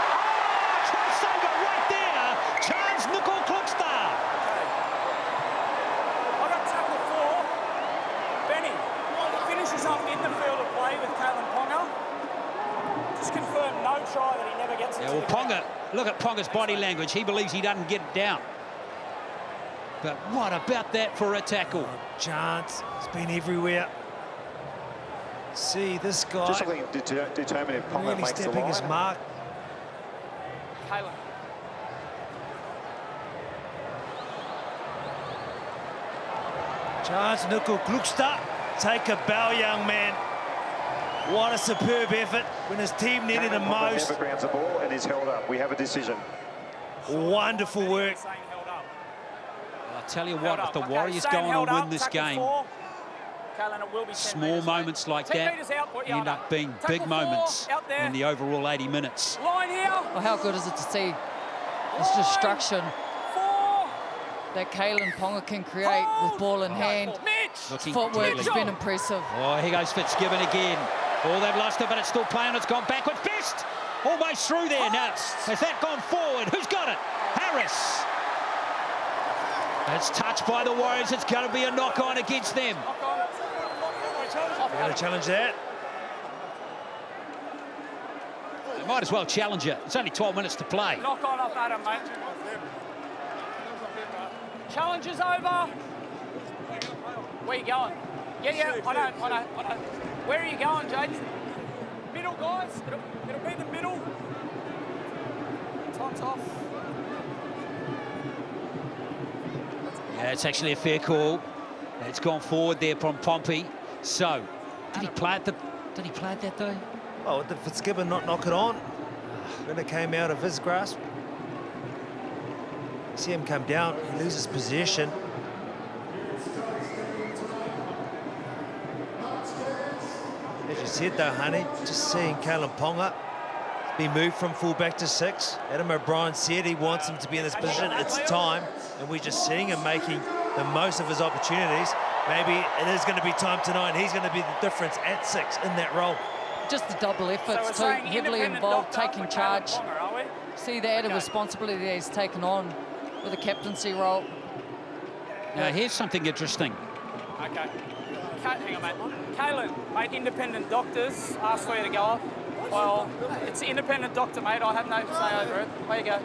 Oh, try saver right there. Charles Nickel Krukstad. I got tackle 4. Benny finishes up in the field of play with Kalen Ponga. Just confirm no try that he never gets into Yeah, well, the Ponga, look at Ponga's body language. He believes he doesn't get it down. But what about that for a tackle? Chance, it's been everywhere. See, this guy Just looking to determine if Ponga really makes the stepping his line. mark. Kalen. Chance, Nickel Krukstad. Take a bow, young man. What a superb effort when his team needed him Ponga most. never grounds the ball and is held up. We have a decision. Wonderful work. Saying held up. I'll tell you Held what, if up. the Okay, Warriors staying go on held and up, win this tackle game, 4. Kalen, it will be 10 small metres, mate. moments like 10 that metres out, put you end under. up being Tackle big 4, moments out there. in the overall 80 minutes. Line here. Well, how good is it to see this destruction 4. that Kalen Ponga can create with ball in hand? Mitch. Looking Footwork deadly. has been impressive. Oh, here goes Fitzgibbon again. Oh, they've lost it, but it's still playing. It's gone backwards. Best! Almost through there now. Has that gone forward? Who's got it? Harris. It's touched by the Warriors. It's going to be a knock-on against them. Knock on. You're going to challenge that? They might as well challenge it. It's only 12 minutes to play. Knock on off Adam, mate. Challenge is over. Where you going? Yeah, I know. Where are you going, Jade? Middle, guys. It'll be the middle. Time's off. Yeah, it's actually a fair call. It's gone forward there from Pompey. So, did he play it that though? Oh, did Fitzgibbon not knock it on? When it came out of his grasp. See him come down, he loses possession. As you said though, honey, just seeing Kalen Ponga be moved from fullback to 6. Adam O'Brien said he wants him to be in this position. It's time, and we're just seeing him making the most of his opportunities. Maybe it is going to be time tonight. He's going to be the difference at 6 in that role. Just the double So efforts we're too, saying heavily independent involved, doctor taking for charge. Kalen Ponga, are we? See the added Okay. responsibility that he's taken on with a captaincy role. Now, here's something interesting. Okay. Hang on, mate. Kalen, mate, independent doctors asked for you to go off. Well, it's an independent doctor, mate. I have no say over it. Where you go?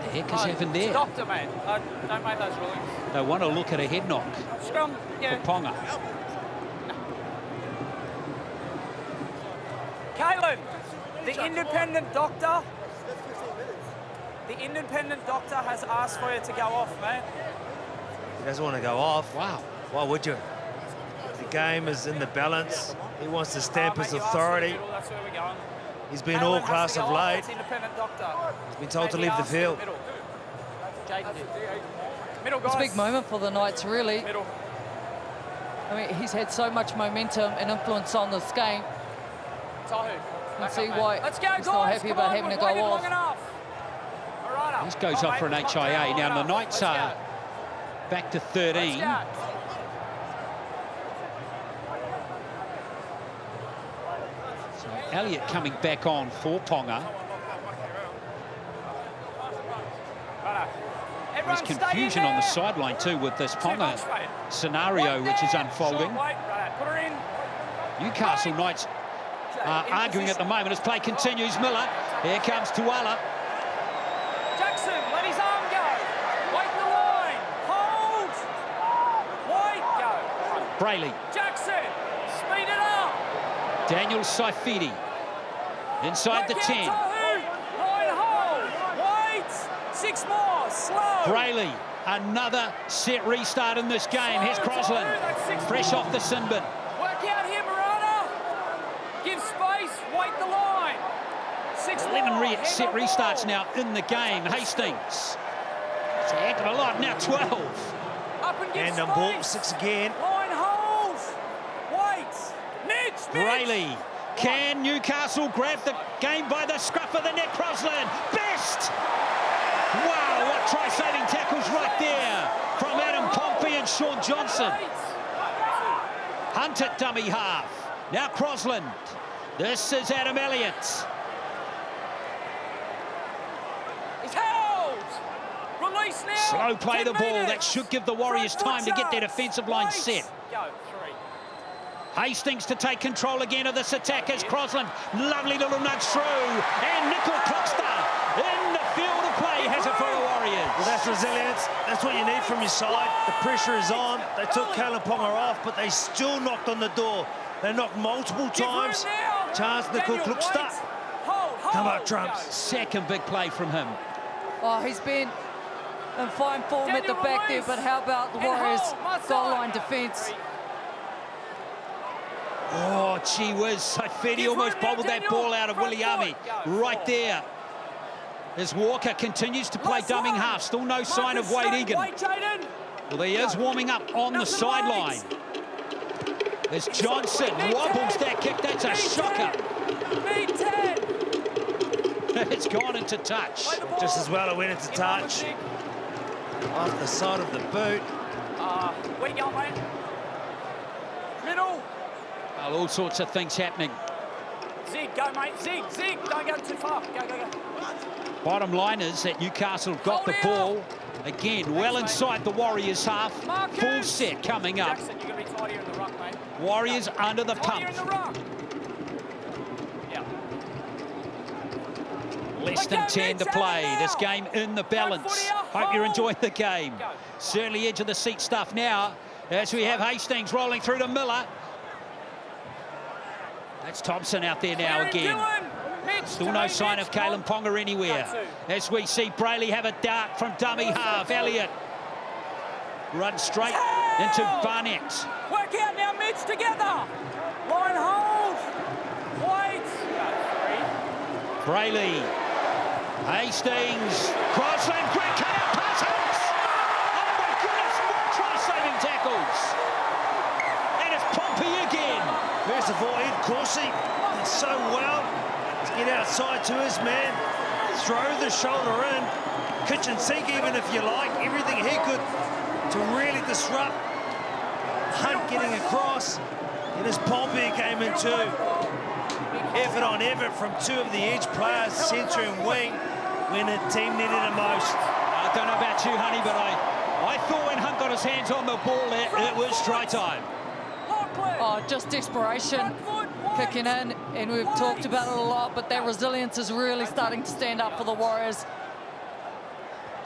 The heck is happened It's a there? doctor, mate. Don't make those rulings. They want to look at a head knock Scrum, for yeah. Ponga. Kalen, the independent doctor has asked for you to go off, mate. doesn't want to go off. Wow. Why would you? The game is in the balance. He wants to stamp his authority. That's where we're going. He's been all class of late. Independent doctor. He's been told to leave the field. Middle, It's guys. a big moment for the Knights, really. Middle. I mean, he's had so much momentum and influence on this game. Tahu. You Back can see up, mate. why Let's go, he's not guys. happy Come about on, having to we've go waited off. long enough. All right, This goes off for an HIA. Now the Knights are back to 13. So Elliott coming back on for Ponga. There's confusion on the sideline too with this Ponga scenario which is unfolding. Newcastle Knights are arguing at the moment as play continues. Miller, here comes Tuala. Jackson, let his arm go. Wait the line. Hold. Wait, go. Brayley, Jackson, speed it up. Daniel Saifidi inside the 10. Line hold. Wait. 6 more. Slow. Brayley, another set restart in this game. Here's Crosland, fresh off the sin bin. Work out here, Murata. Give space. Wait the line. 6 11 more. set restarts now in the game. Hastings, it's a heck of a lot, now 12. Up and give And on space. ball 6 again. Line holds. Wait. Mitch. Brayley, can Newcastle grab the game by the scruff of the neck? Crosland, best! Wow, what try-saving tackles right there from Adam Pompey and Sean Johnson. Hunt at dummy half. Now Crosland. This is Adam Elliott. He's held. Release now. Slow play 10 the ball. metres. That should give the Warriors time to get their defensive line Wait. set. Go. 3. Hastings to take control again of this attack as Crosland. Lovely little nudge through. And Nickel Costa in the field of play has it for the Warriors. Well, that's resilience. That's what you need from your side. The pressure is on. They took Kalen Ponga off, but they still knocked on the door. They knocked multiple times. Chance Nickel Klukstad. Come up, Trumps. Second big play from him. Oh, he's been in fine form at the back there, but how about the Warriors' goal line defence? Oh, gee whiz. Saifidi almost bobbled that ball out of Williami right there. As Walker continues to play dumbing half. Still no sign of Wade Egan. Well, he is warming up on the sideline. As Johnson wobbles that kick. That's a shocker. It's gone into touch. Just as well it went into touch. Off the side of the boot. Where you going, mate? Middle. Well, all sorts of things happening. Zig, go, mate. Zig, zig. Don't go too far. Go, go, go. Bottom line is that Newcastle got the ball. Again, well inside the Warriors half. Full set coming up. Jackson, you're going to be tidier in the ruck, mate. Warriors under the pump. Tidier in the ruck. Yeah. Less than 10 to play. This game in the balance. Hope you're enjoying the game. Certainly edge of the seat stuff now as we have Hastings rolling through to Miller. That's Thompson out there now again. Still no sign of Kalen Ponga anywhere. As we see Brayley have a dart from dummy half. Elliott runs straight into Barnett. Work out now, Mitch, together. Line hold. Wait. Brayley. Hastings. Crossland. Great cut-out passes. Oh, my goodness. More try-saving tackles. And it's Pompey again. First of all, Ed Corsi did so well to get outside to his man, throw the shoulder in, kitchen sink even if you like, everything he could to really disrupt Hunt getting across. And as Pompey came in too, effort on effort from 2 of the edge players, centre and wing, when the team needed it most. I don't know about you, honey, but I thought when Hunt got his hands on the ball there, it was try time. Oh, just desperation kicking in, and we've talked about it a lot, but that resilience is really starting to stand up for the Warriors.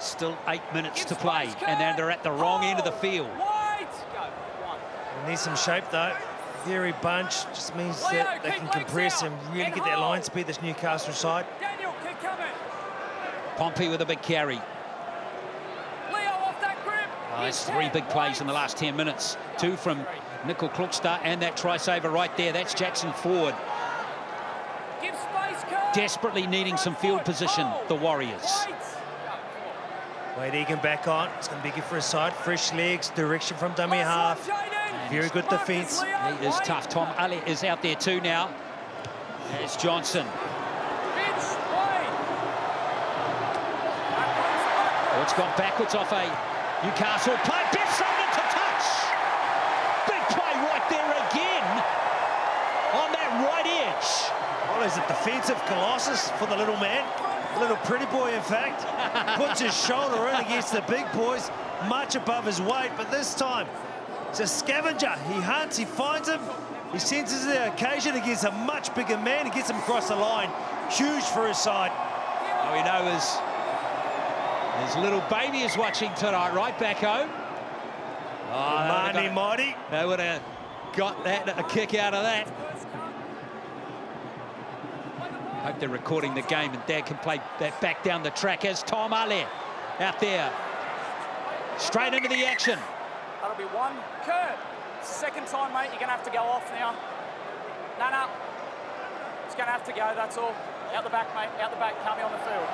Still 8 minutes to play, and then they're at the wrong end of the field. They need some shape though. Very bunch just means that they can compress and really get that line speed, this Newcastle side. Daniel, keep coming. Pompey with a big carry. Leo off that grip. Oh, it's 3 big plays in the last 10 minutes. 2 from Nickel Klukstad and that try saver right there. That's Jackson Ford. Desperately needing some field position, the Warriors. Wade Egan back on. It's going to be good for his side. Fresh legs, direction from dummy half. Very good defence. He is tough. Tom Ali is out there too now. There's Johnson. Oh, it's gone backwards off a Newcastle play. Best on it to touch. Big play right there again on that right edge. Well, he's a defensive colossus for the little man. Little pretty boy, in fact. Puts his shoulder in against the big boys, much above his weight, but this time it's a scavenger. He hunts, he finds him, he senses the occasion against a much bigger man. He gets him across the line. Huge for his side. Oh, we know his little baby is watching tonight, right back home. Oh, Marnie Mighty. They would have got that, a kick out of that. Hope they're recording the game and Dad can play that back down the track as Tom Ali out there. Straight into the action. That'll be 1. Kurt, second time, mate, you're going to have to go off now. No. It's going to have to go, that's all. Out the back, mate, out the back, can't be on the field.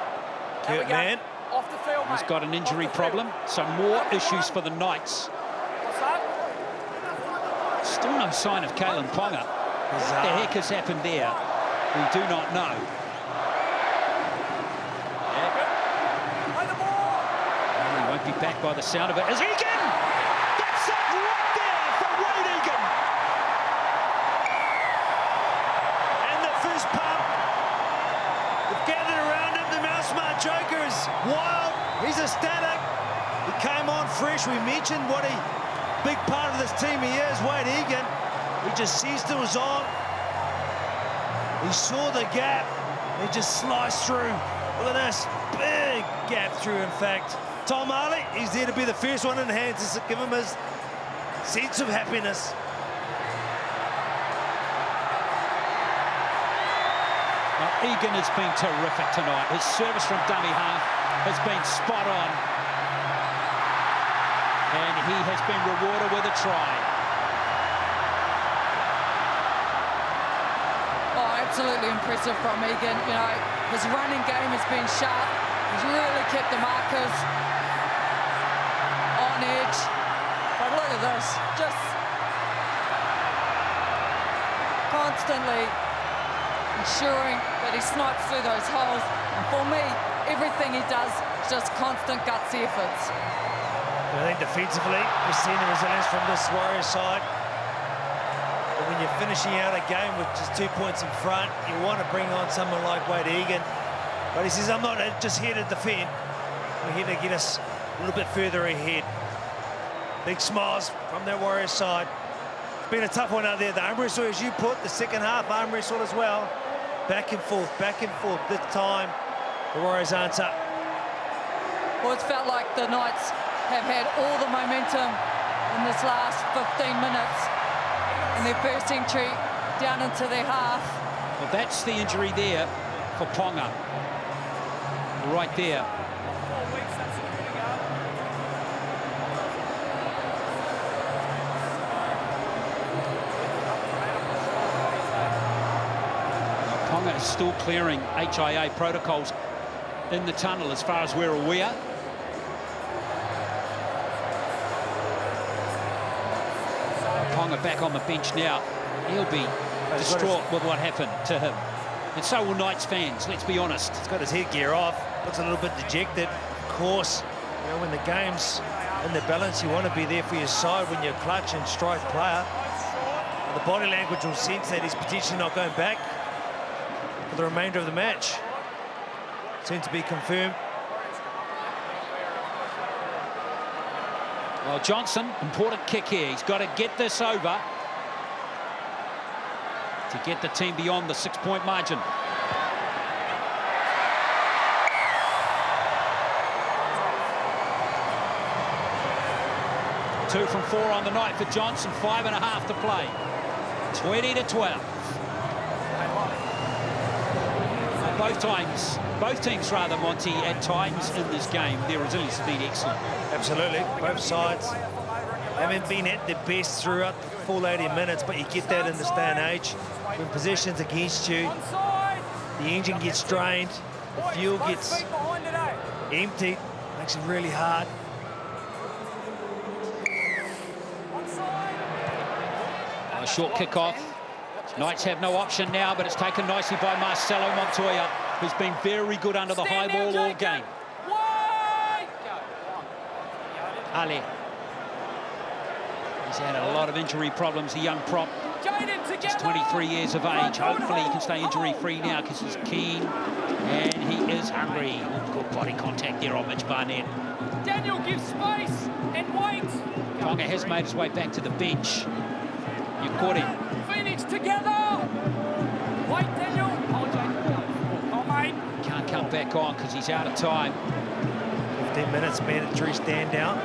There we go. Man. Off the field, mate. He's got an injury problem, so more issues for the Knights. What's that? Still no sign of Kalen Ponga. What the heck has happened there? We do not know. Play the ball. Well, he won't be back by the sound of it. Is Egan? That's it right there for Wade Egan. And the first pump. They've gathered around him. The Mount Smart Joker is wild. He's ecstatic. He came on fresh. We mentioned what a big part of this team he is, Wade Egan. He just seized it was on. He saw the gap. He just sliced through. Look at this. Big gap through, in fact. Tom Ali, he's there to be the first one in hands to give him his sense of happiness. Now, Egan has been terrific tonight. His service from dummy half has been spot on. And he has been rewarded with a try. Absolutely impressive from Egan. You know, his running game has been sharp. He's really kept the markers on edge. But look at this, just constantly ensuring that he snipes through those holes. And for me, everything he does is just constant gutsy efforts. I think defensively, we've seen the resilience from this Warriors side. But when you're finishing out a game with just 2 points in front, you want to bring on someone like Wade Egan. But he says, I'm not just here to defend. I'm here to get us a little bit further ahead. Big smiles from that Warriors side. It's been a tough one out there. The arm wrestle, as you put, the second half arm wrestle as well. Back and forth, back and forth. This time, the Warriors answer. Well, it's felt like the Knights have had all the momentum in this last 15 minutes. And their first entry down into their half. Well, that's the injury there for Ponga. Right there. 4 weeks, that's good to go. Now, Ponga is still clearing HIA protocols in the tunnel as far as we're aware. Ponga back on the bench now. He'll be distraught with what happened to him. And so will Knights fans, let's be honest. He's got his headgear off, looks a little bit dejected. Of course, you know, when the game's in the balance, you want to be there for your side when you're clutch and strike player. The body language will sense that he's potentially not going back for the remainder of the match. Soon to be confirmed. Well, Johnson, important kick here. He's got to get this over to get the team beyond the 6-point margin. Two from 4 on the night for Johnson, 5.5 to play. 20-12. both teams rather, Monty, at times in this game, their resilience has been excellent. Absolutely, both sides haven't been at their best throughout the full 80 minutes, but you get that in this day and age. When possession's against you, the engine gets drained, the fuel gets emptied, makes it really hard. A short kick-off. Knights have no option now, but it's taken nicely by Marcelo Montoya, who's been very good under the high ball all game. Ali. He's had a lot of injury problems, the young prop. Just 23 years of age. Hopefully he can stay injury-free now because he's keen and he is hungry. Oh, good body contact there on Mitch Barnett. Daniel, give space and wait. Tonga has made his way back to the bench. You caught him. Phoenix together. Wait, Daniel. Oh, Jake. Oh, mate. Can't come back on because he's out of time. 15 minutes mandatory stand down.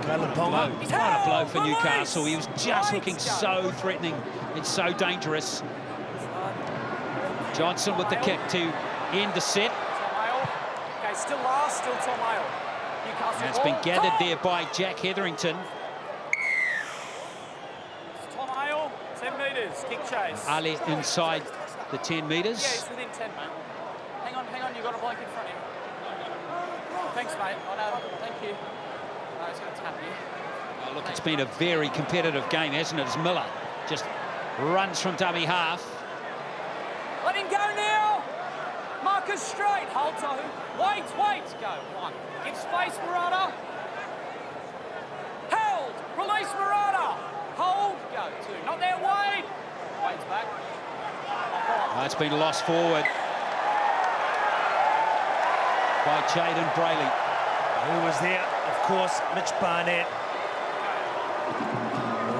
Ponga. What a blow for Newcastle. He was just looking so threatening and so dangerous. Johnson with the kick to end the set. Okay, still last, still Tomayo. Newcastle. And it's been gathered there by Jack Hetherington. Tomayo, 10 metres, kick chase. Ali inside the 10 metres. Yeah, it's within 10, mate. Hang on, you've got a bloke in front of you. Thanks, mate. I know, thank you. Oh, he's going to tap you. Oh, look, it's been a very competitive game, hasn't it? As Miller just runs from dummy half. Let him go now. Marcus straight. Hold to. Wait. Go. One. Give space, Murata. Held. Release Murata. Hold. Go. Two. Not there, Wade. Wade's back. Oh, it's been lost forward by Jaden Brayley. Who was there? Of course, Mitch Barnett.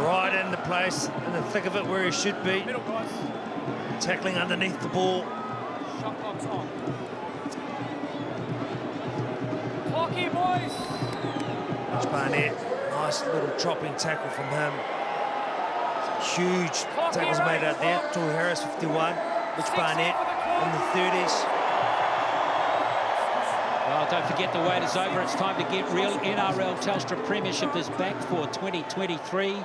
Right into place, in the thick of it where he should be. Middle, guys. Tackling underneath the ball. Shot clock's on. Clock here, boys. Mitch Barnett, nice little chopping tackle from him. Huge tackles made out there. Tor Harris, 51. Mitch Barnett in the 30s. Well, don't forget the wait is over. It's time to get real. NRL Telstra Premiership is back for 2023.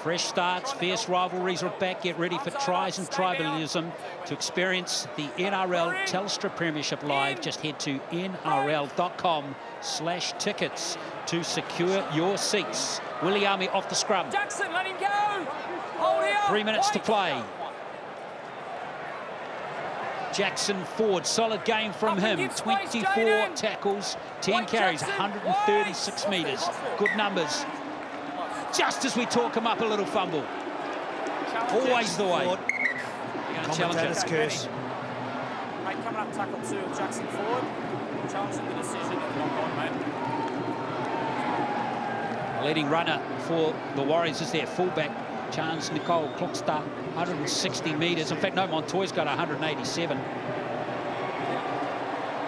Fresh starts, fierce rivalries are back. Get ready for tries and tribalism. To experience the NRL Telstra Premiership live, just head to nrl.com/tickets to secure your seats. Williami off the scrum. Jackson, let him go. Hold here. 3 minutes to play. Jackson forward, solid game from him. 24 tackles, 10 carries, 136 metres. Good numbers. Just as we talk him up, a little fumble. Always the way. Commentator's curse. Mate, coming up tackle 2 of Jackson forward. Challenging the decision of not on, mate. The leading runner for the Warriors is their fullback, Charles Nicole Klokstad, 160 metres. In fact, no, Montoya's got 187.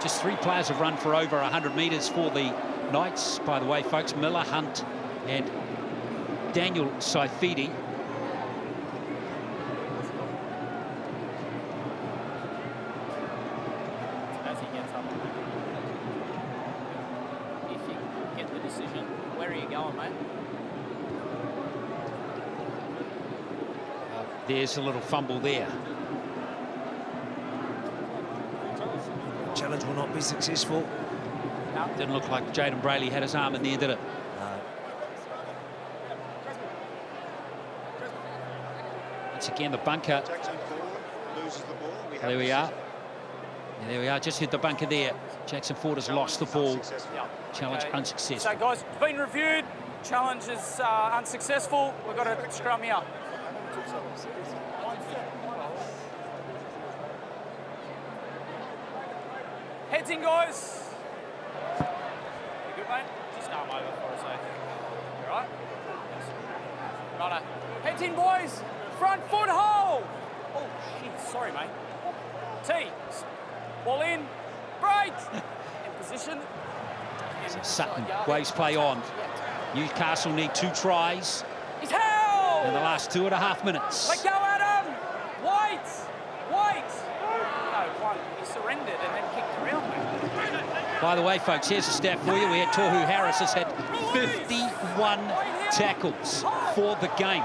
Just 3 players have run for over 100 metres for the Knights, by the way, folks. Miller, Hunt and Daniel Saifidi. As he gets up, if you get the decision, where are you going, mate? There's a little fumble there. Challenge will not be successful. No. Didn't look like Jaden Brayley had his arm in there, did it? No. Once again, the bunker. There we are. And there we are. Just hit the bunker there. Jackson Ford has lost the ball. Challenge unsuccessful. So, guys, it's been reviewed. Challenge is unsuccessful. We've got to scrum here. Heads in, guys. You good, mate? Just arm over for a sec. You all right? Yes. Righto. Heads in, boys. Front foot hold. Oh, shit. Sorry, mate. T. Ball in. Break. In position. Sutton, waves play on. Newcastle need 2 tries He's held. in the last 2.5 minutes. Let go, Adam. Wait. By the way, folks, here's a stat for you. We had Tohu Harris has had 51 tackles for the game.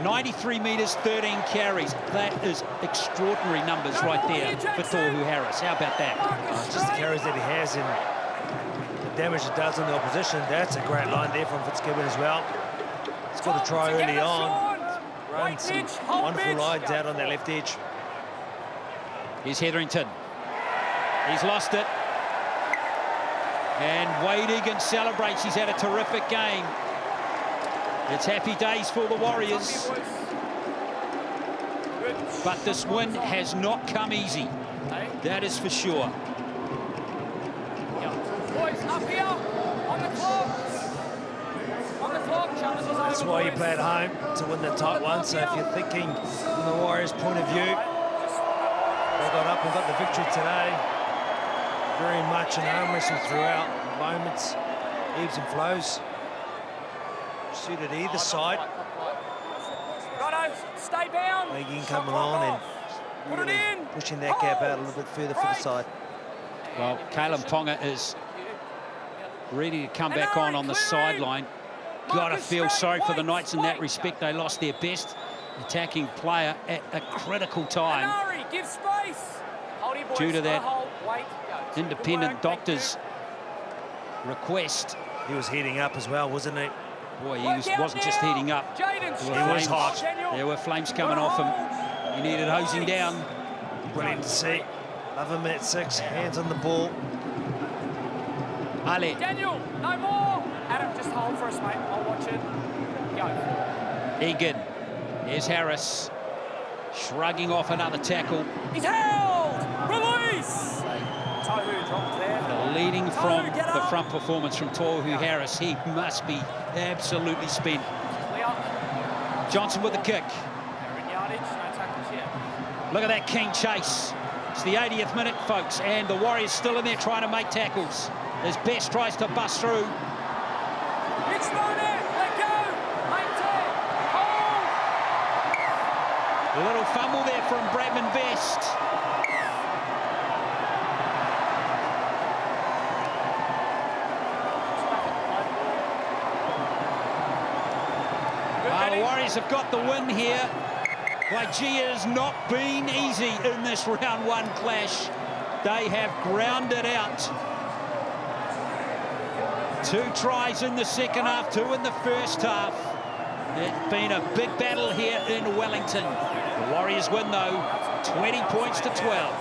93 metres, 13 carries. That is extraordinary numbers right there for Tohu Harris. How about that? Just the carries that he has and the damage it does on the opposition. That's a great line there from Fitzgibbon as well. He's got a try early on. Runs some wonderful lines out on that left edge. Here's Hetherington. He's lost it. And Wade Egan celebrates. He's had a terrific game. It's happy days for the Warriors. But this win has not come easy. That is for sure. Boys, up here, on the clock. On the clock, That's why you play at home, to win the tight one. So if you're thinking from the Warriors' point of view, they got up and got the victory today. Very much an arm wrestle throughout. Moments, ebbs and flows. Suited either side. Righto, stay bound. Megan coming on and really pushing that gap out a little bit further for the side. Well, Kalen Ponga is ready to come back on the sideline. Got to feel sorry for the Knights in that respect. They lost their best attacking player at a critical time due to that independent doctor's request. He was heating up as well, wasn't he? Boy, he wasn't just heating up. He was hot. There were flames coming off him. He needed hosing down. Brilliant to see. Love him at 6, hands on the ball. Ale. Daniel, no more. Adam, just hold for us, mate. I'll watch it. Go. Egan. Here's Harris. Shrugging off another tackle. He's held! Release! Tohu dropped there. Leading from the front performance from Tohu Harris. He must be absolutely spent. Johnson with the kick. Yardage, no tackles yet. Look at that keen chase. It's the 80th minute, folks, and the Warriors still in there trying to make tackles. As Best tries to bust through. It's not it. Let go. Maintain. Hold. A little fumble there from Bradman Best. The Warriors have got the win here. Like, gee, it has not been easy in this round one clash. They have grounded out. 2 tries in the second half, 2 in the first half. It's been a big battle here in Wellington. The Warriors win, though, 20 points to 12.